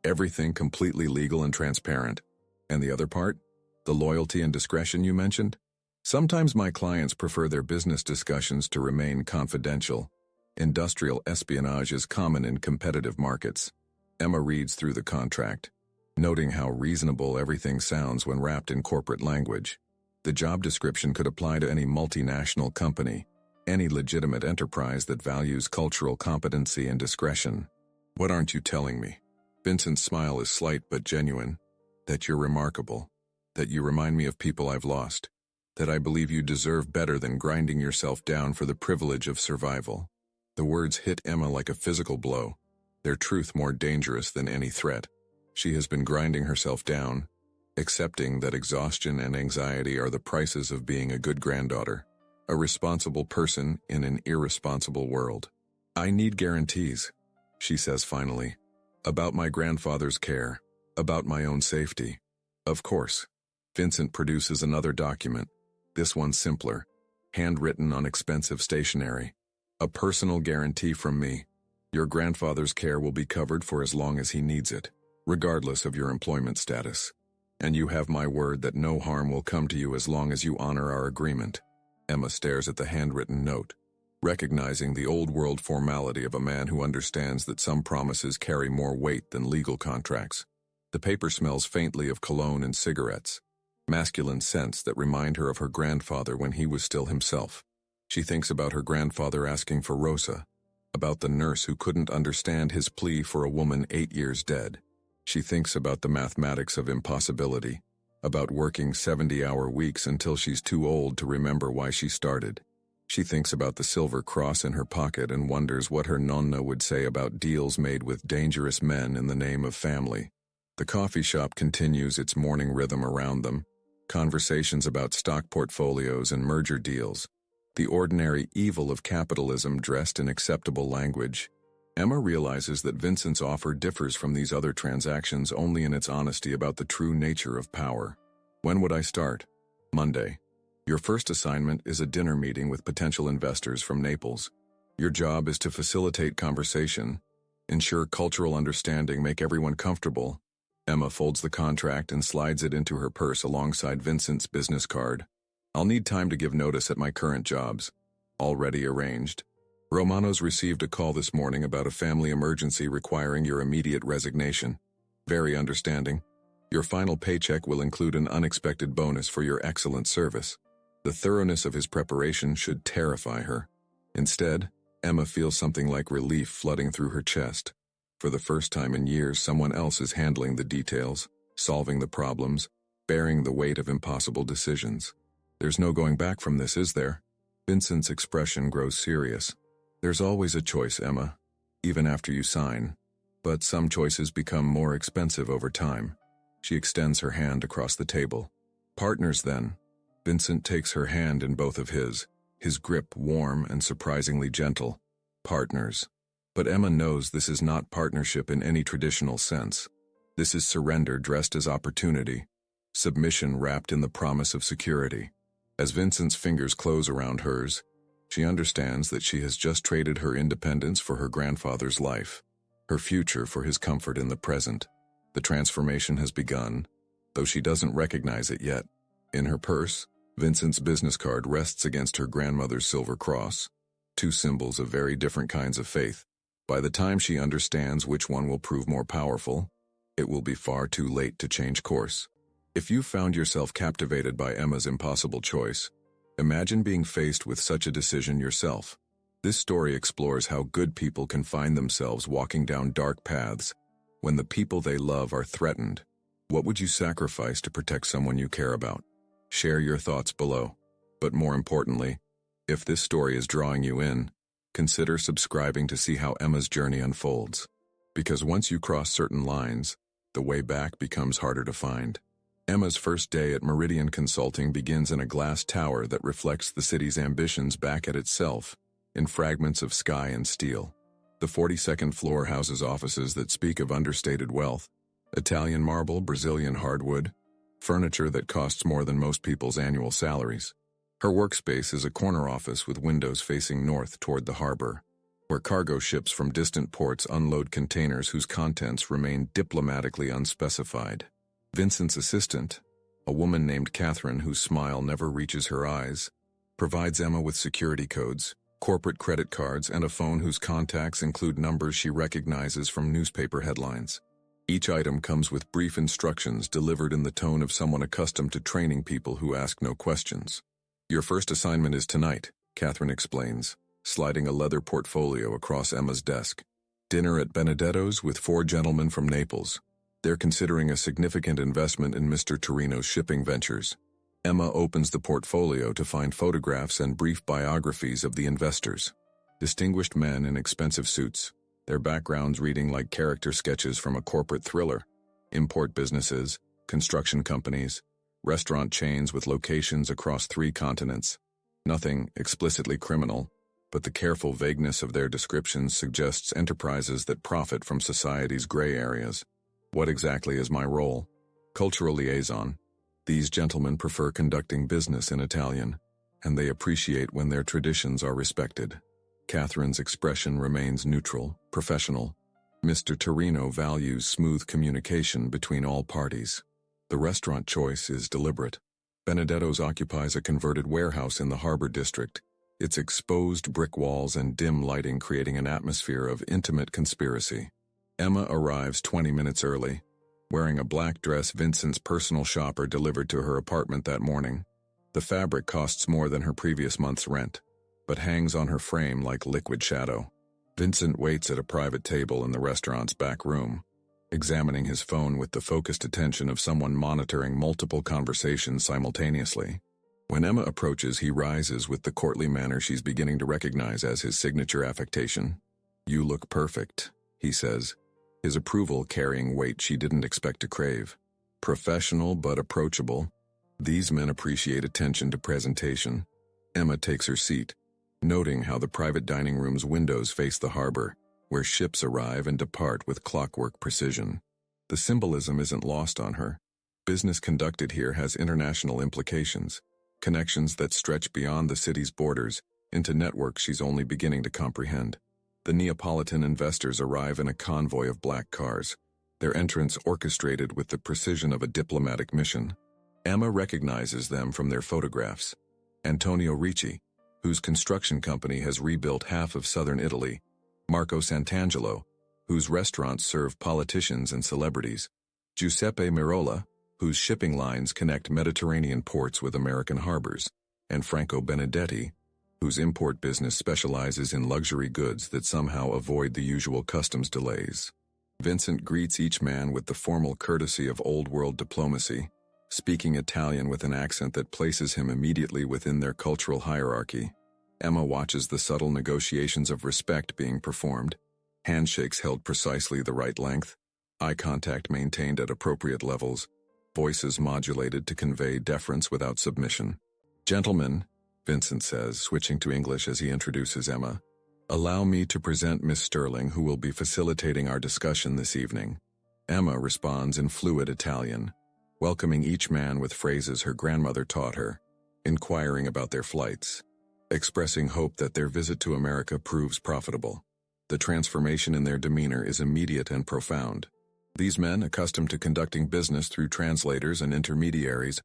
everything completely legal and transparent. And the other part? The loyalty and discretion you mentioned? Sometimes my clients prefer their business discussions to remain confidential. Industrial espionage is common in competitive markets. Emma reads through the contract, noting how reasonable everything sounds when wrapped in corporate language. The job description could apply to any multinational company, any legitimate enterprise that values cultural competency and discretion. What aren't you telling me? Vincent's smile is slight but genuine. That you're remarkable. That you remind me of people I've lost. That I believe you deserve better than grinding yourself down for the privilege of survival. The words hit Emma like a physical blow, their truth more dangerous than any threat. She has been grinding herself down, accepting that exhaustion and anxiety are the prices of being a good granddaughter, a responsible person in an irresponsible world. I need guarantees, she says finally, about my grandfather's care, about my own safety. Of course. Vincent produces another document, this one simpler, handwritten on expensive stationery. A personal guarantee from me. Your grandfather's care will be covered for as long as he needs it, regardless of your employment status. And you have my word that no harm will come to you as long as you honor our agreement. Emma stares at the handwritten note, recognizing the old-world formality of a man who understands that some promises carry more weight than legal contracts. The paper smells faintly of cologne and cigarettes, masculine scents that remind her of her grandfather when he was still himself. She thinks about her grandfather asking for Rosa, about the nurse who couldn't understand his plea for a woman 8 years dead. She thinks about the mathematics of impossibility, about working 70-hour weeks until she's too old to remember why she started. She thinks about the silver cross in her pocket and wonders what her nonna would say about deals made with dangerous men in the name of family. The coffee shop continues its morning rhythm around them, conversations about stock portfolios and merger deals, the ordinary evil of capitalism dressed in acceptable language. Emma realizes that Vincent's offer differs from these other transactions only in its honesty about the true nature of power. When would I start? Monday. Your first assignment is a dinner meeting with potential investors from Naples. Your job is to facilitate conversation, ensure cultural understanding, make everyone comfortable. Emma folds the contract and slides it into her purse alongside Vincent's business card. I'll need time to give notice at my current jobs. Already arranged. Romano's received a call this morning about a family emergency requiring your immediate resignation. Very understanding. Your final paycheck will include an unexpected bonus for your excellent service. The thoroughness of his preparation should terrify her. Instead, Emma feels something like relief flooding through her chest. For the first time in years, someone else is handling the details, solving the problems, bearing the weight of impossible decisions. There's no going back from this, is there? Vincent's expression grows serious. There's always a choice, Emma, even after you sign. But some choices become more expensive over time. She extends her hand across the table. Partners, then. Vincent takes her hand in both of his grip warm and surprisingly gentle. Partners. But Emma knows this is not partnership in any traditional sense. This is surrender dressed as opportunity, submission wrapped in the promise of security. As Vincent's fingers close around hers, she understands that she has just traded her independence for her grandfather's life, her future for his comfort in the present. The transformation has begun, though she doesn't recognize it yet. In her purse, Vincent's business card rests against her grandmother's silver cross, two symbols of very different kinds of faith. By the time she understands which one will prove more powerful, it will be far too late to change course. If you found yourself captivated by Emma's impossible choice, imagine being faced with such a decision yourself. This story explores how good people can find themselves walking down dark paths when the people they love are threatened. What would you sacrifice to protect someone you care about? Share your thoughts below. But more importantly, if this story is drawing you in, consider subscribing to see how Emma's journey unfolds. Because once you cross certain lines, the way back becomes harder to find. Emma's first day at Meridian Consulting begins in a glass tower that reflects the city's ambitions back at itself, in fragments of sky and steel. The 42nd floor houses offices that speak of understated wealth, Italian marble, Brazilian hardwood, furniture that costs more than most people's annual salaries. Her workspace is a corner office with windows facing north toward the harbor, where cargo ships from distant ports unload containers whose contents remain diplomatically unspecified. Vincent's assistant, a woman named Catherine whose smile never reaches her eyes, provides Emma with security codes, corporate credit cards, and a phone whose contacts include numbers she recognizes from newspaper headlines. Each item comes with brief instructions delivered in the tone of someone accustomed to training people who ask no questions. Your first assignment is tonight, Catherine explains, sliding a leather portfolio across Emma's desk. Dinner at Benedetto's with 4 gentlemen from Naples. They're considering a significant investment in Mr. Torino's shipping ventures. Emma opens the portfolio to find photographs and brief biographies of the investors. Distinguished men in expensive suits, their backgrounds reading like character sketches from a corporate thriller. Import businesses, construction companies, restaurant chains with locations across 3 continents. Nothing explicitly criminal, but the careful vagueness of their descriptions suggests enterprises that profit from society's gray areas. What exactly is my role? Cultural liaison. These gentlemen prefer conducting business in Italian, and they appreciate when their traditions are respected. Catherine's expression remains neutral, professional. Mr. Torino values smooth communication between all parties. The restaurant choice is deliberate. Benedetto's occupies a converted warehouse in the harbor district, its exposed brick walls and dim lighting creating an atmosphere of intimate conspiracy. Emma arrives 20 minutes early, wearing a black dress Vincent's personal shopper delivered to her apartment that morning. The fabric costs more than her previous month's rent, but hangs on her frame like liquid shadow. Vincent waits at a private table in the restaurant's back room, examining his phone with the focused attention of someone monitoring multiple conversations simultaneously. When Emma approaches, he rises with the courtly manner she's beginning to recognize as his signature affectation. "You look perfect," he says, his approval carrying weight she didn't expect to crave. Professional but approachable, these men appreciate attention to presentation. Emma takes her seat, noting how the private dining room's windows face the harbor, where ships arrive and depart with clockwork precision. The symbolism isn't lost on her. Business conducted here has international implications, connections that stretch beyond the city's borders into networks she's only beginning to comprehend. The Neapolitan investors arrive in a convoy of black cars, their entrance orchestrated with the precision of a diplomatic mission. Emma recognizes them from their photographs. Antonio Ricci, whose construction company has rebuilt half of southern Italy. Marco Sant'Angelo, whose restaurants serve politicians and celebrities. Giuseppe Mirola, whose shipping lines connect Mediterranean ports with American harbors. And Franco Benedetti, whose import business specializes in luxury goods that somehow avoid the usual customs delays. Vincent greets each man with the formal courtesy of old-world diplomacy, speaking Italian with an accent that places him immediately within their cultural hierarchy. Emma watches the subtle negotiations of respect being performed, handshakes held precisely the right length, eye contact maintained at appropriate levels, voices modulated to convey deference without submission. "Gentlemen," Vincent says, switching to English as he introduces Emma, "allow me to present Miss Sterling, who will be facilitating our discussion this evening." Emma responds in fluid Italian, welcoming each man with phrases her grandmother taught her, inquiring about their flights, expressing hope that their visit to America proves profitable. The transformation in their demeanor is immediate and profound. These men, accustomed to conducting business through translators and intermediaries,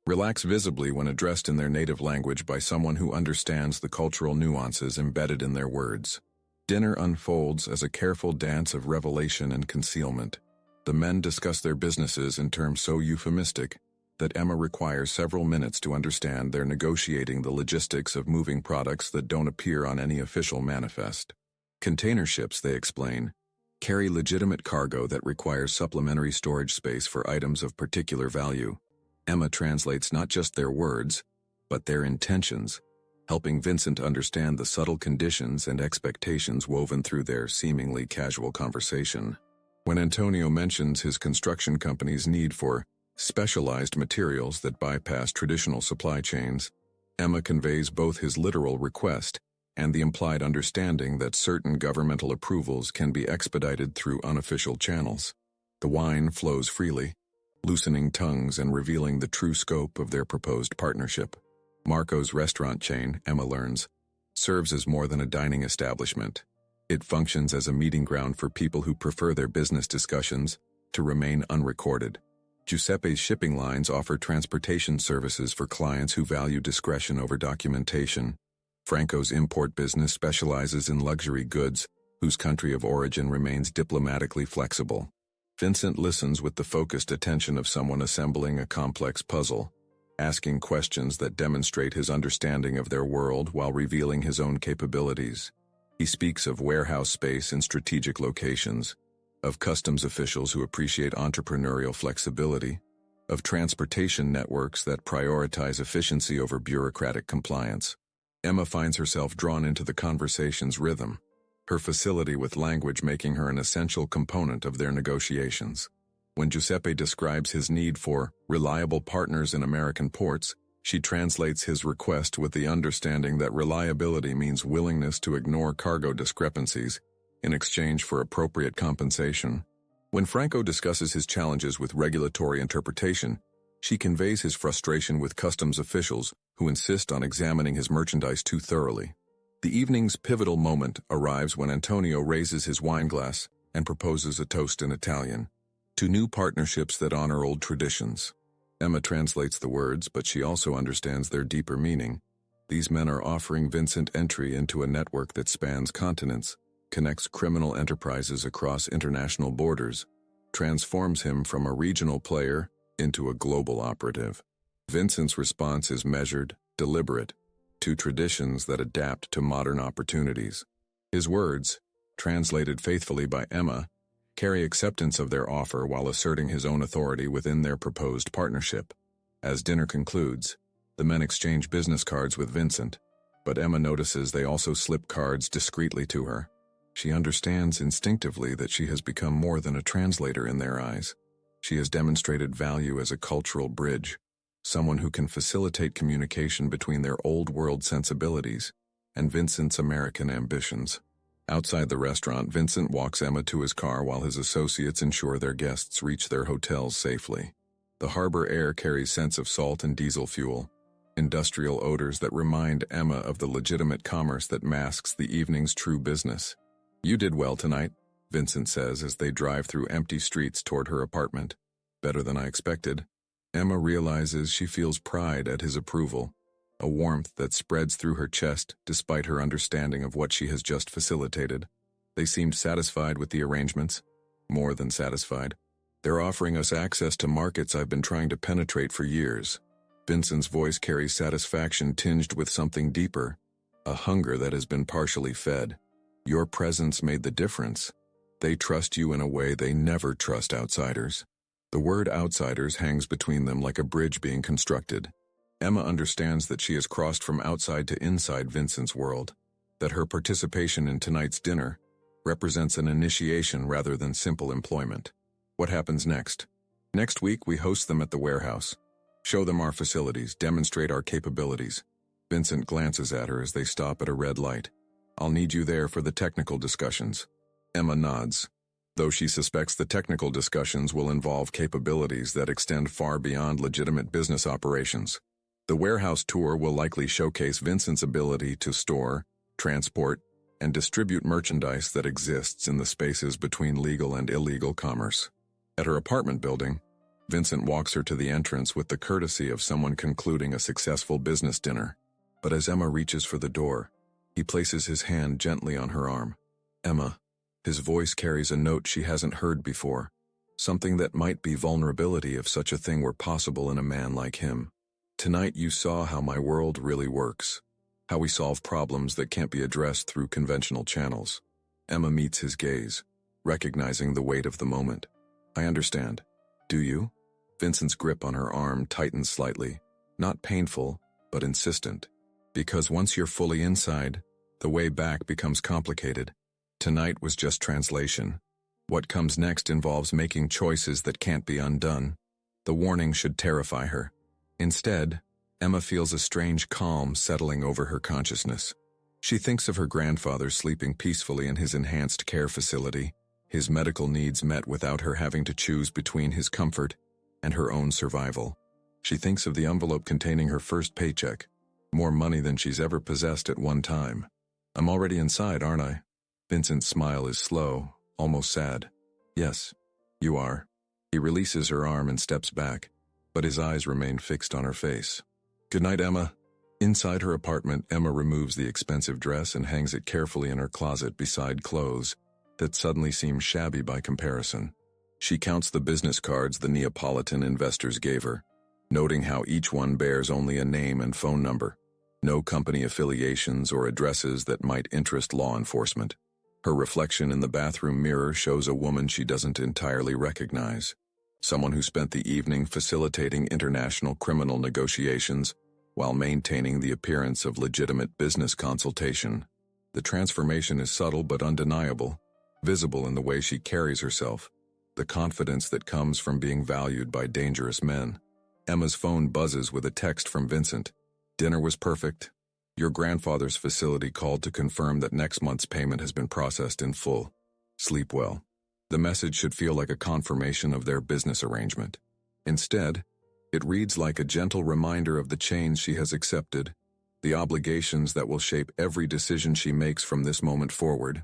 relax visibly when addressed in their native language by someone who understands the cultural nuances embedded in their words. Dinner unfolds as a careful dance of revelation and concealment. The men discuss their businesses in terms so euphemistic that Emma requires several minutes to understand they're negotiating the logistics of moving products that don't appear on any official manifest. Container ships, they explain, carry legitimate cargo that requires supplementary storage space for items of particular value. Emma translates not just their words, but their intentions, helping Vincent understand the subtle conditions and expectations woven through their seemingly casual conversation. When Antonio mentions his construction company's need for specialized materials that bypass traditional supply chains, Emma conveys both his literal request and the implied understanding that certain governmental approvals can be expedited through unofficial channels. The wine flows freely, loosening tongues and revealing the true scope of their proposed partnership. Marco's restaurant chain, Emma learns, serves as more than a dining establishment. It functions as a meeting ground for people who prefer their business discussions to remain unrecorded. Giuseppe's shipping lines offer transportation services for clients who value discretion over documentation. Franco's import business specializes in luxury goods, whose country of origin remains diplomatically flexible. Vincent listens with the focused attention of someone assembling a complex puzzle, asking questions that demonstrate his understanding of their world while revealing his own capabilities. He speaks of warehouse space in strategic locations, of customs officials who appreciate entrepreneurial flexibility, of transportation networks that prioritize efficiency over bureaucratic compliance. Emma finds herself drawn into the conversation's rhythm, her facility with language making her an essential component of their negotiations. When Giuseppe describes his need for reliable partners in American ports, she translates his request with the understanding that reliability means willingness to ignore cargo discrepancies in exchange for appropriate compensation. When Franco discusses his challenges with regulatory interpretation, she conveys his frustration with customs officials who insist on examining his merchandise too thoroughly. The evening's pivotal moment arrives when Antonio raises his wine glass and proposes a toast in Italian, to new partnerships that honor old traditions. Emma translates the words, but she also understands their deeper meaning. These men are offering Vincent entry into a network that spans continents, connects criminal enterprises across international borders, transforms him from a regional player into a global operative. Vincent's response is measured, deliberate, to traditions that adapt to modern opportunities. His words, translated faithfully by Emma, carry acceptance of their offer while asserting his own authority within their proposed partnership. As dinner concludes, the men exchange business cards with Vincent, but Emma notices they also slip cards discreetly to her. She understands instinctively that she has become more than a translator in their eyes. She has demonstrated value as a cultural bridge, someone who can facilitate communication between their old-world sensibilities and Vincent's American ambitions. Outside the restaurant, Vincent walks Emma to his car while his associates ensure their guests reach their hotels safely. The harbor air carries scents of salt and diesel fuel, industrial odors that remind Emma of the legitimate commerce that masks the evening's true business. "You did well tonight," Vincent says as they drive through empty streets toward her apartment. "Better than I expected." Emma realizes she feels pride at his approval, a warmth that spreads through her chest despite her understanding of what she has just facilitated. They seemed satisfied with the arrangements, more than satisfied. "They're offering us access to markets I've been trying to penetrate for years." Vincent's voice carries satisfaction tinged with something deeper, a hunger that has been partially fed. "Your presence made the difference." They trust you in a way they never trust outsiders. The word outsiders hangs between them like a bridge being constructed. Emma understands that she has crossed from outside to inside Vincent's world, that her participation in tonight's dinner represents an initiation rather than simple employment. What happens next? Next week, we host them at the warehouse. Show them our facilities, demonstrate our capabilities. Vincent glances at her as they stop at a red light. I'll need you there for the technical discussions. Emma nods, though she suspects the technical discussions will involve capabilities that extend far beyond legitimate business operations. The warehouse tour will likely showcase Vincent's ability to store, transport, and distribute merchandise that exists in the spaces between legal and illegal commerce. At her apartment building, Vincent walks her to the entrance with the courtesy of someone concluding a successful business dinner. But as Emma reaches for the door, he places his hand gently on her arm. Emma. His voice carries a note she hasn't heard before, something that might be vulnerability if such a thing were possible in a man like him. Tonight you saw how my world really works, how we solve problems that can't be addressed through conventional channels. Emma meets his gaze, recognizing the weight of the moment. I understand. Do you? Vincent's grip on her arm tightens slightly, not painful, but insistent. Because once you're fully inside, the way back becomes complicated. Tonight was just translation. What comes next involves making choices that can't be undone. The warning should terrify her. Instead, Emma feels a strange calm settling over her consciousness. She thinks of her grandfather sleeping peacefully in his enhanced care facility, his medical needs met without her having to choose between his comfort and her own survival. She thinks of the envelope containing her first paycheck, more money than she's ever possessed at one time. I'm already inside, aren't I? Vincent's smile is slow, almost sad. Yes, you are. He releases her arm and steps back, but his eyes remain fixed on her face. Good night, Emma. Inside her apartment, Emma removes the expensive dress and hangs it carefully in her closet beside clothes that suddenly seem shabby by comparison. She counts the business cards the Neapolitan investors gave her, noting how each one bears only a name and phone number, no company affiliations or addresses that might interest law enforcement. Her reflection in the bathroom mirror shows a woman she doesn't entirely recognize, someone who spent the evening facilitating international criminal negotiations while maintaining the appearance of legitimate business consultation. The transformation is subtle but undeniable, visible in the way she carries herself, the confidence that comes from being valued by dangerous men. Emma's phone buzzes with a text from Vincent. Dinner was perfect. Your grandfather's facility called to confirm that next month's payment has been processed in full. Sleep well. The message should feel like a confirmation of their business arrangement. Instead, it reads like a gentle reminder of the chains she has accepted, the obligations that will shape every decision she makes from this moment forward.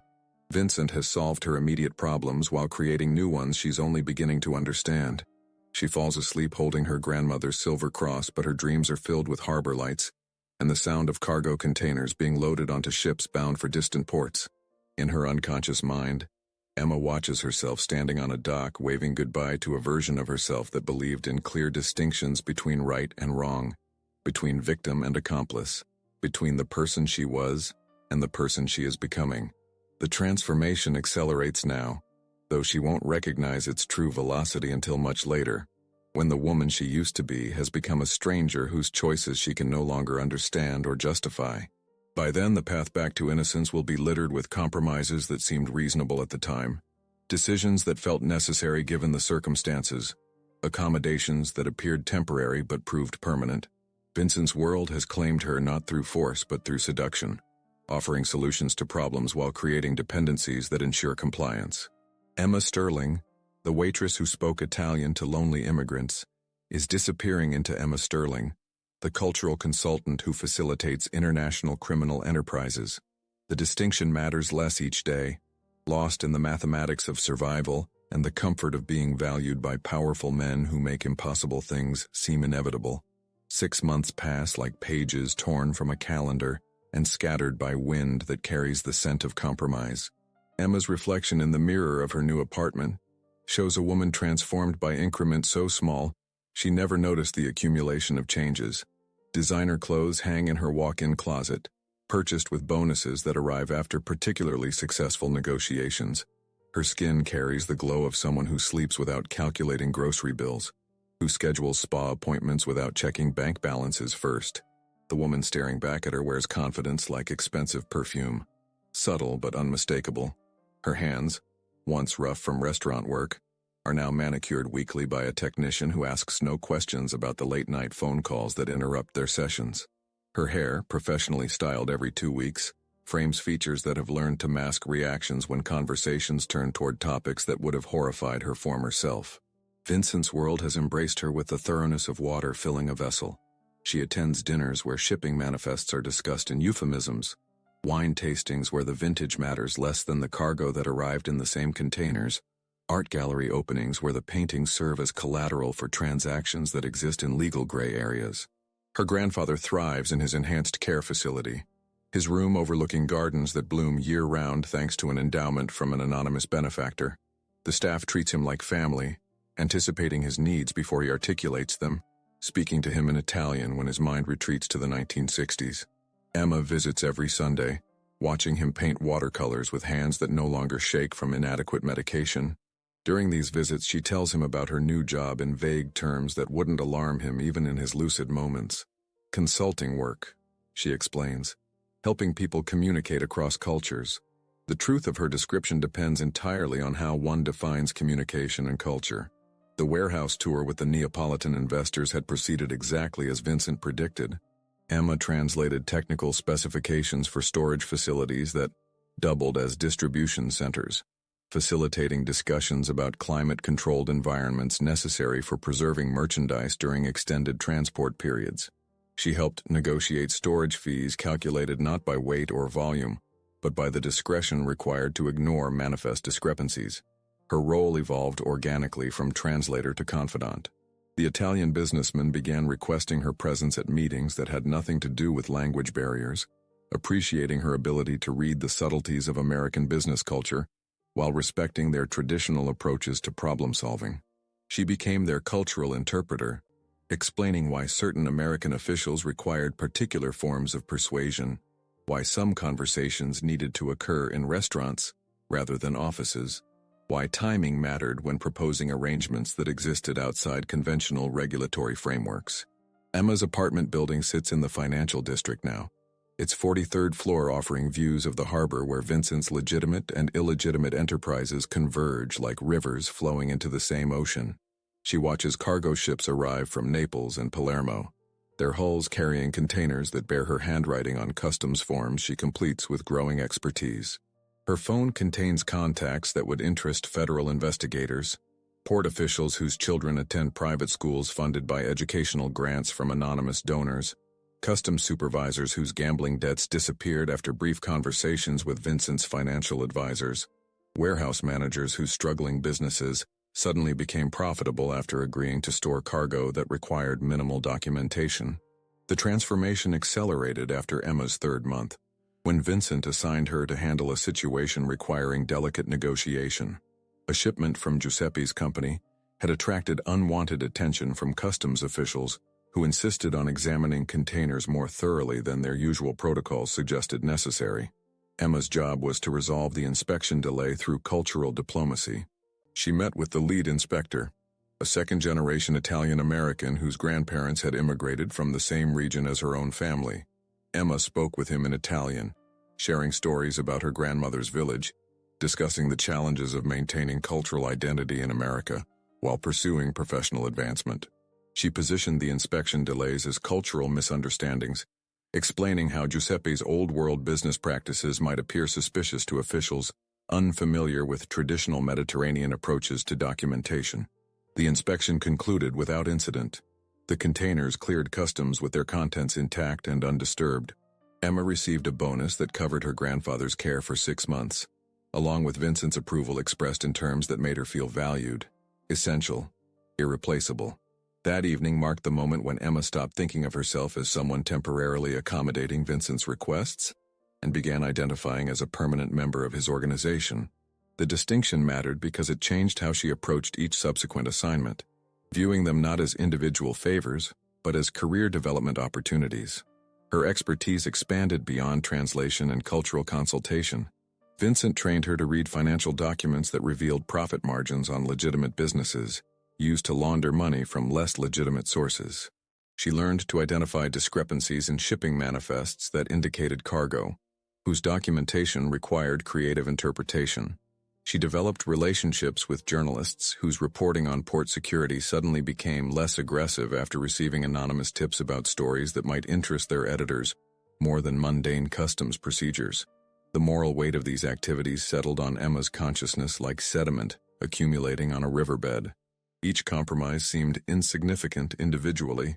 Vincent has solved her immediate problems while creating new ones she's only beginning to understand. She falls asleep holding her grandmother's silver cross, but her dreams are filled with harbor lights and the sound of cargo containers being loaded onto ships bound for distant ports. In her unconscious mind, Emma watches herself standing on a dock waving goodbye to a version of herself that believed in clear distinctions between right and wrong, between victim and accomplice, between the person she was and the person she is becoming. The transformation accelerates now, though she won't recognize its true velocity until much later, when the woman she used to be has become a stranger whose choices she can no longer understand or justify. By then, the path back to innocence will be littered with compromises that seemed reasonable at the time, decisions that felt necessary given the circumstances, accommodations that appeared temporary but proved permanent. Vincent's world has claimed her not through force but through seduction, offering solutions to problems while creating dependencies that ensure compliance. Emma Sterling, the waitress who spoke Italian to lonely immigrants, is disappearing into Emma Sterling, the cultural consultant who facilitates international criminal enterprises. The distinction matters less each day, lost in the mathematics of survival and the comfort of being valued by powerful men who make impossible things seem inevitable. 6 months pass like pages torn from a calendar and scattered by wind that carries the scent of compromise. Emma's reflection in the mirror of her new apartment shows a woman transformed by increments so small she never noticed the accumulation of changes. Designer clothes hang in her walk-in closet, purchased with bonuses that arrive after particularly successful negotiations. Her skin carries the glow of someone who sleeps without calculating grocery bills, who schedules spa appointments without checking bank balances first. The woman staring back at her wears confidence like expensive perfume, subtle but unmistakable. Her hands, once rough from restaurant work, are now manicured weekly by a technician who asks no questions about the late-night phone calls that interrupt their sessions. Her hair, professionally styled every 2 weeks, frames features that have learned to mask reactions when conversations turn toward topics that would have horrified her former self. Vincent's world has embraced her with the thoroughness of water filling a vessel. She attends dinners where shipping manifests are discussed in euphemisms, wine tastings where the vintage matters less than the cargo that arrived in the same containers, art gallery openings where the paintings serve as collateral for transactions that exist in legal gray areas. Her grandfather thrives in his enhanced care facility, his room overlooking gardens that bloom year-round thanks to an endowment from an anonymous benefactor. The staff treats him like family, anticipating his needs before he articulates them, speaking to him in Italian when his mind retreats to the 1960s. Emma visits every Sunday, watching him paint watercolors with hands that no longer shake from inadequate medication. During these visits, she tells him about her new job in vague terms that wouldn't alarm him even in his lucid moments. Consulting work, she explains, helping people communicate across cultures. The truth of her description depends entirely on how one defines communication and culture. The warehouse tour with the Neapolitan investors had proceeded exactly as Vincent predicted. Emma translated technical specifications for storage facilities that doubled as distribution centers, facilitating discussions about climate-controlled environments necessary for preserving merchandise during extended transport periods. She helped negotiate storage fees calculated not by weight or volume, but by the discretion required to ignore manifest discrepancies. Her role evolved organically from translator to confidant. The Italian businessman began requesting her presence at meetings that had nothing to do with language barriers, appreciating her ability to read the subtleties of American business culture while respecting their traditional approaches to problem-solving. She became their cultural interpreter, explaining why certain American officials required particular forms of persuasion, why some conversations needed to occur in restaurants rather than offices, why timing mattered when proposing arrangements that existed outside conventional regulatory frameworks. Emma's apartment building sits in the financial district now, its 43rd floor offering views of the harbor where Vincent's legitimate and illegitimate enterprises converge like rivers flowing into the same ocean. She watches cargo ships arrive from Naples and Palermo, their hulls carrying containers that bear her handwriting on customs forms she completes with growing expertise. Her phone contains contacts that would interest federal investigators, port officials whose children attend private schools funded by educational grants from anonymous donors, customs supervisors whose gambling debts disappeared after brief conversations with Vincent's financial advisors, warehouse managers whose struggling businesses suddenly became profitable after agreeing to store cargo that required minimal documentation. The transformation accelerated after Emma's 3rd month, when Vincent assigned her to handle a situation requiring delicate negotiation. A shipment from Giuseppe's company had attracted unwanted attention from customs officials who insisted on examining containers more thoroughly than their usual protocols suggested necessary. Emma's job was to resolve the inspection delay through cultural diplomacy. She met with the lead inspector, a second-generation Italian-American whose grandparents had immigrated from the same region as her own family. Emma spoke with him in Italian, sharing stories about her grandmother's village, discussing the challenges of maintaining cultural identity in America while pursuing professional advancement. She positioned the inspection delays as cultural misunderstandings, explaining how Giuseppe's old-world business practices might appear suspicious to officials unfamiliar with traditional Mediterranean approaches to documentation. The inspection concluded without incident. The containers cleared customs with their contents intact and undisturbed. Emma received a bonus that covered her grandfather's care for 6 months, along with Vincent's approval expressed in terms that made her feel valued, essential, irreplaceable. That evening marked the moment when Emma stopped thinking of herself as someone temporarily accommodating Vincent's requests and began identifying as a permanent member of his organization. The distinction mattered because it changed how she approached each subsequent assignment, viewing them not as individual favors, but as career development opportunities. Her expertise expanded beyond translation and cultural consultation, Vincent trained her to read financial documents that revealed profit margins on legitimate businesses, used to launder money from less legitimate sources. She learned to identify discrepancies in shipping manifests that indicated cargo, whose documentation required creative interpretation. She developed relationships with journalists whose reporting on port security suddenly became less aggressive after receiving anonymous tips about stories that might interest their editors more than mundane customs procedures. The moral weight of these activities settled on Emma's consciousness like sediment accumulating on a riverbed. Each compromise seemed insignificant individually,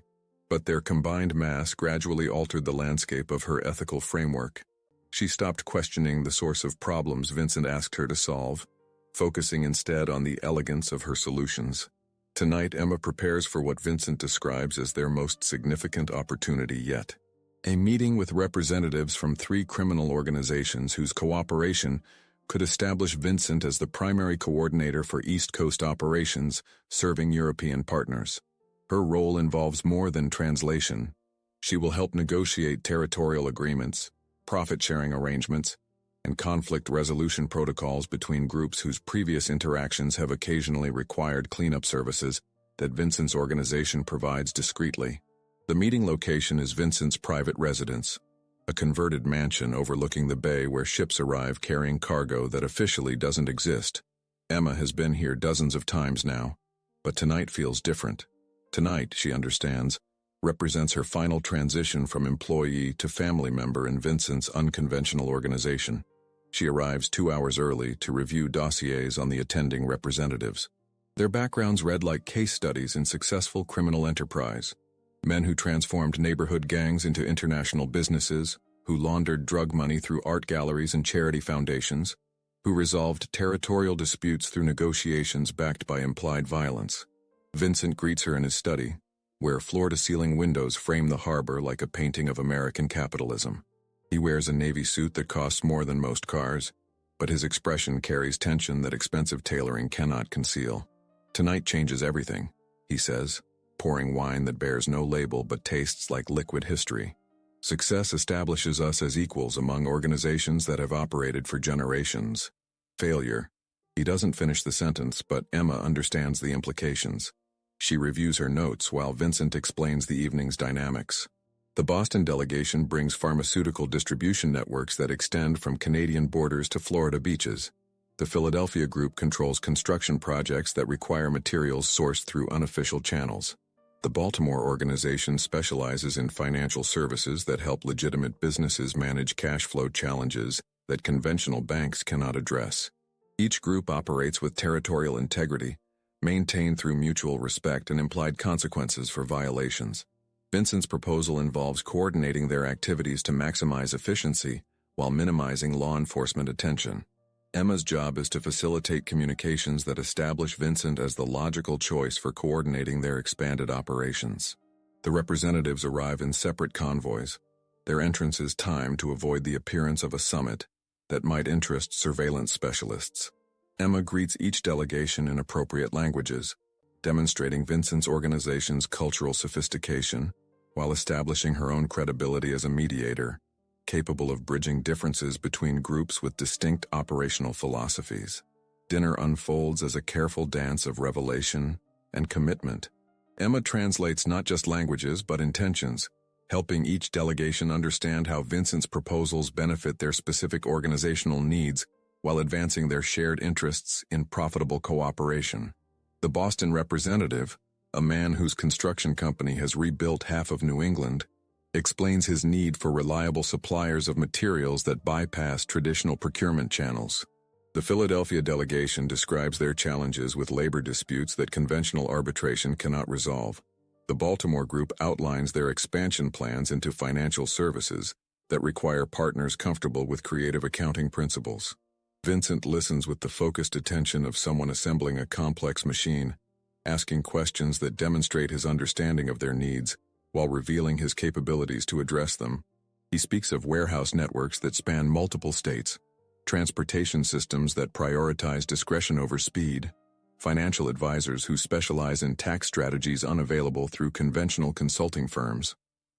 but their combined mass gradually altered the landscape of her ethical framework. She stopped questioning the source of problems Vincent asked her to solve, focusing instead on the elegance of her solutions. Tonight, Emma prepares for what Vincent describes as their most significant opportunity yet. A meeting with representatives from 3 criminal organizations whose cooperation could establish Vincent as the primary coordinator for East Coast operations serving European partners. Her role involves more than translation. She will help negotiate territorial agreements, profit-sharing arrangements, and conflict resolution protocols between groups whose previous interactions have occasionally required cleanup services that Vincent's organization provides discreetly. The meeting location is Vincent's private residence, a converted mansion overlooking the bay where ships arrive carrying cargo that officially doesn't exist. Emma has been here dozens of times now, but tonight feels different. Tonight, she understands, represents her final transition from employee to family member in Vincent's unconventional organization. She arrives 2 hours early to review dossiers on the attending representatives. Their backgrounds read like case studies in successful criminal enterprise. Men who transformed neighborhood gangs into international businesses, who laundered drug money through art galleries and charity foundations, who resolved territorial disputes through negotiations backed by implied violence. Vincent greets her in his study, where floor-to-ceiling windows frame the harbor like a painting of American capitalism. He wears a navy suit that costs more than most cars, but his expression carries tension that expensive tailoring cannot conceal. "Tonight changes everything," he says, pouring wine that bears no label but tastes like liquid history. "Success establishes us as equals among organizations that have operated for generations. Failure." He doesn't finish the sentence, but Emma understands the implications. She reviews her notes while Vincent explains the evening's dynamics. The Boston delegation brings pharmaceutical distribution networks that extend from Canadian borders to Florida beaches. The Philadelphia group controls construction projects that require materials sourced through unofficial channels. The Baltimore organization specializes in financial services that help legitimate businesses manage cash flow challenges that conventional banks cannot address. Each group operates with territorial integrity, maintained through mutual respect and implied consequences for violations. Vincent's proposal involves coordinating their activities to maximize efficiency while minimizing law enforcement attention. Emma's job is to facilitate communications that establish Vincent as the logical choice for coordinating their expanded operations. The representatives arrive in separate convoys, their entrance is timed to avoid the appearance of a summit that might interest surveillance specialists. Emma greets each delegation in appropriate languages, demonstrating Vincent's organization's cultural sophistication while establishing her own credibility as a mediator, capable of bridging differences between groups with distinct operational philosophies. Dinner unfolds as a careful dance of revelation and commitment. Emma translates not just languages but intentions, helping each delegation understand how Vincent's proposals benefit their specific organizational needs while advancing their shared interests in profitable cooperation. The Boston representative, a man whose construction company has rebuilt half of New England, explains his need for reliable suppliers of materials that bypass traditional procurement channels. The Philadelphia delegation describes their challenges with labor disputes that conventional arbitration cannot resolve. The Baltimore group outlines their expansion plans into financial services that require partners comfortable with creative accounting principles. Vincent listens with the focused attention of someone assembling a complex machine, asking questions that demonstrate his understanding of their needs, while revealing his capabilities to address them. He speaks of warehouse networks that span multiple states, transportation systems that prioritize discretion over speed, financial advisors who specialize in tax strategies unavailable through conventional consulting firms.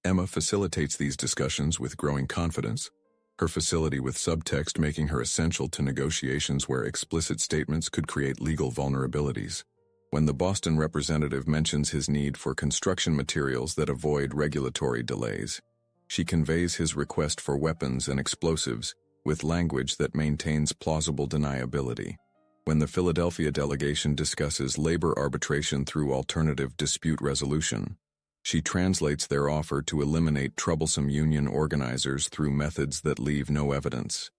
Emma facilitates these discussions with growing confidence, her facility with subtext making her essential to negotiations where explicit statements could create legal vulnerabilities. When the Boston representative mentions his need for construction materials that avoid regulatory delays, she conveys his request for weapons and explosives with language that maintains plausible deniability. When the Philadelphia delegation discusses labor arbitration through alternative dispute resolution, she translates their offer to eliminate troublesome union organizers through methods that leave no evidence.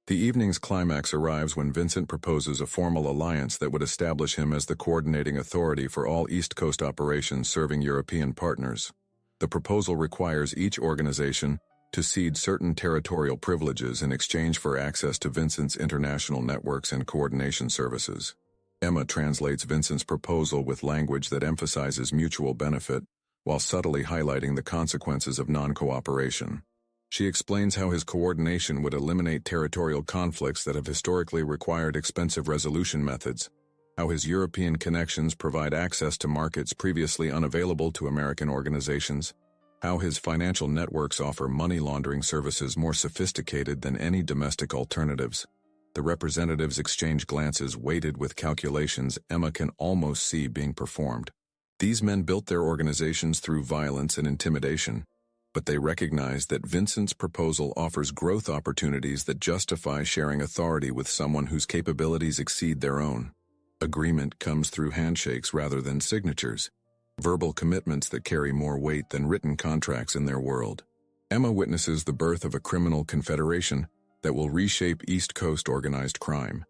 The evening's climax arrives when Vincent proposes a formal alliance that would establish him as the coordinating authority for all East Coast operations serving European partners. The proposal requires each organization to cede certain territorial privileges in exchange for access to Vincent's international networks and coordination services. Emma translates Vincent's proposal with language that emphasizes mutual benefit, while subtly highlighting the consequences of non-cooperation. She explains how his coordination would eliminate territorial conflicts that have historically required expensive resolution methods, how his European connections provide access to markets previously unavailable to American organizations, how his financial networks offer money laundering services more sophisticated than any domestic alternatives. The representatives exchange glances weighted with calculations Emma can almost see being performed. These men built their organizations through violence and intimidation, but they recognize that Vincent's proposal offers growth opportunities that justify sharing authority with someone whose capabilities exceed their own. Agreement comes through handshakes rather than signatures, verbal commitments that carry more weight than written contracts in their world. Emma witnesses the birth of a criminal confederation that will reshape East Coast organized crime,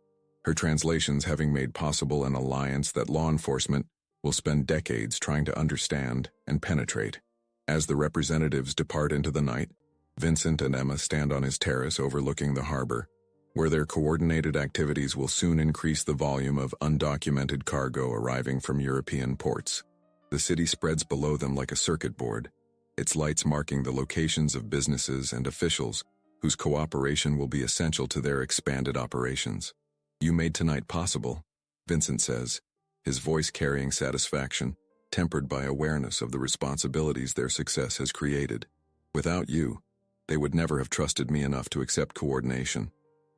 her translations having made possible an alliance that law enforcement will spend decades trying to understand and penetrate. As the representatives depart into the night, Vincent and Emma stand on his terrace overlooking the harbor, where their coordinated activities will soon increase the volume of undocumented cargo arriving from European ports. The city spreads below them like a circuit board, its lights marking the locations of businesses and officials whose cooperation will be essential to their expanded operations. "You made tonight possible," Vincent says, his voice carrying satisfaction, tempered by awareness of the responsibilities their success has created. "Without you, they would never have trusted me enough to accept coordination."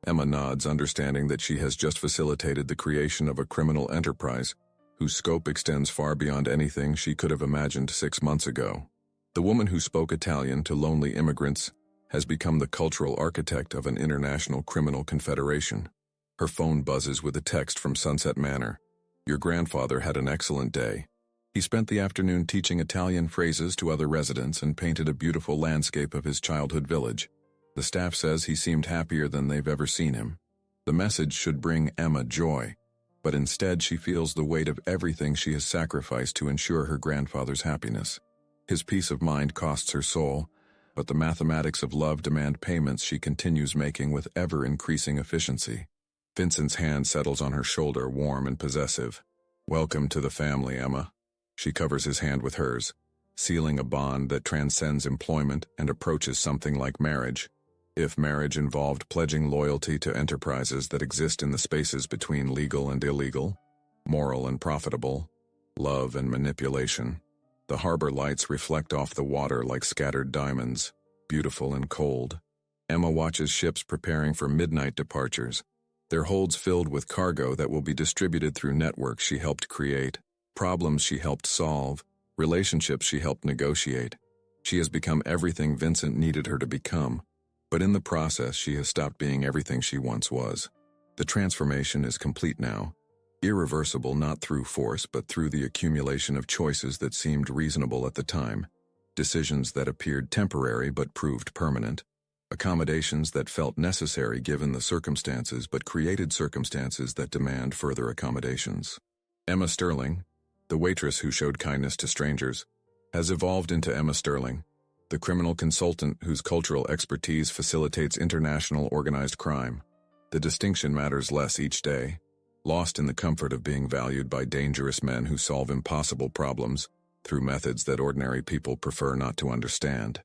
Emma nods, understanding that she has just facilitated the creation of a criminal enterprise whose scope extends far beyond anything she could have imagined 6 months ago. The woman who spoke Italian to lonely immigrants has become the cultural architect of an international criminal confederation. Her phone buzzes with a text from Sunset Manor. "Your grandfather had an excellent day. He spent the afternoon teaching Italian phrases to other residents and painted a beautiful landscape of his childhood village. The staff says he seemed happier than they've ever seen him." The message should bring Emma joy, but instead she feels the weight of everything she has sacrificed to ensure her grandfather's happiness. His peace of mind costs her soul, but the mathematics of love demand payments she continues making with ever-increasing efficiency. Vincent's hand settles on her shoulder, warm and possessive. "Welcome to the family, Emma." She covers his hand with hers, sealing a bond that transcends employment and approaches something like marriage, if marriage involved pledging loyalty to enterprises that exist in the spaces between legal and illegal, moral and profitable, love and manipulation. The harbor lights reflect off the water like scattered diamonds, beautiful and cold. Emma watches ships preparing for midnight departures, their holds filled with cargo that will be distributed through networks she helped create, problems she helped solve, relationships she helped negotiate. She has become everything Vincent needed her to become, but in the process she has stopped being everything she once was. The transformation is complete now, irreversible not through force but through the accumulation of choices that seemed reasonable at the time, decisions that appeared temporary but proved permanent, accommodations that felt necessary given the circumstances but created circumstances that demand further accommodations. Emma Sterling, the waitress who showed kindness to strangers, has evolved into Emma Sterling, the criminal consultant whose cultural expertise facilitates international organized crime. The distinction matters less each day, lost in the comfort of being valued by dangerous men who solve impossible problems through methods that ordinary people prefer not to understand.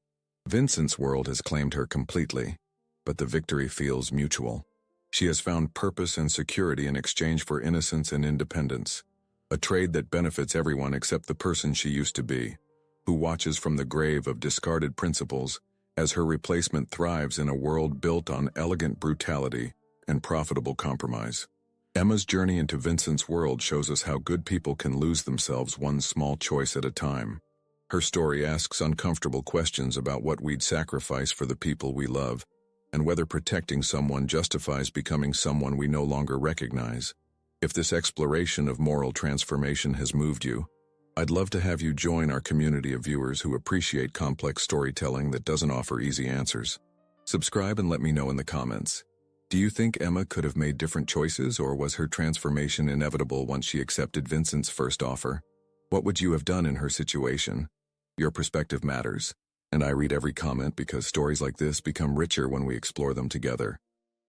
Vincent's world has claimed her completely, but the victory feels mutual. She has found purpose and security in exchange for innocence and independence, a trade that benefits everyone except the person she used to be, who watches from the grave of discarded principles as her replacement thrives in a world built on elegant brutality and profitable compromise. Emma's journey into Vincent's world shows us how good people can lose themselves one small choice at a time. Her story asks uncomfortable questions about what we'd sacrifice for the people we love, and whether protecting someone justifies becoming someone we no longer recognize. If this exploration of moral transformation has moved you, I'd love to have you join our community of viewers who appreciate complex storytelling that doesn't offer easy answers. Subscribe and let me know in the comments. Do you think Emma could have made different choices, or was her transformation inevitable once she accepted Vincent's first offer? What would you have done in her situation? Your perspective matters, and I read every comment because stories like this become richer when we explore them together.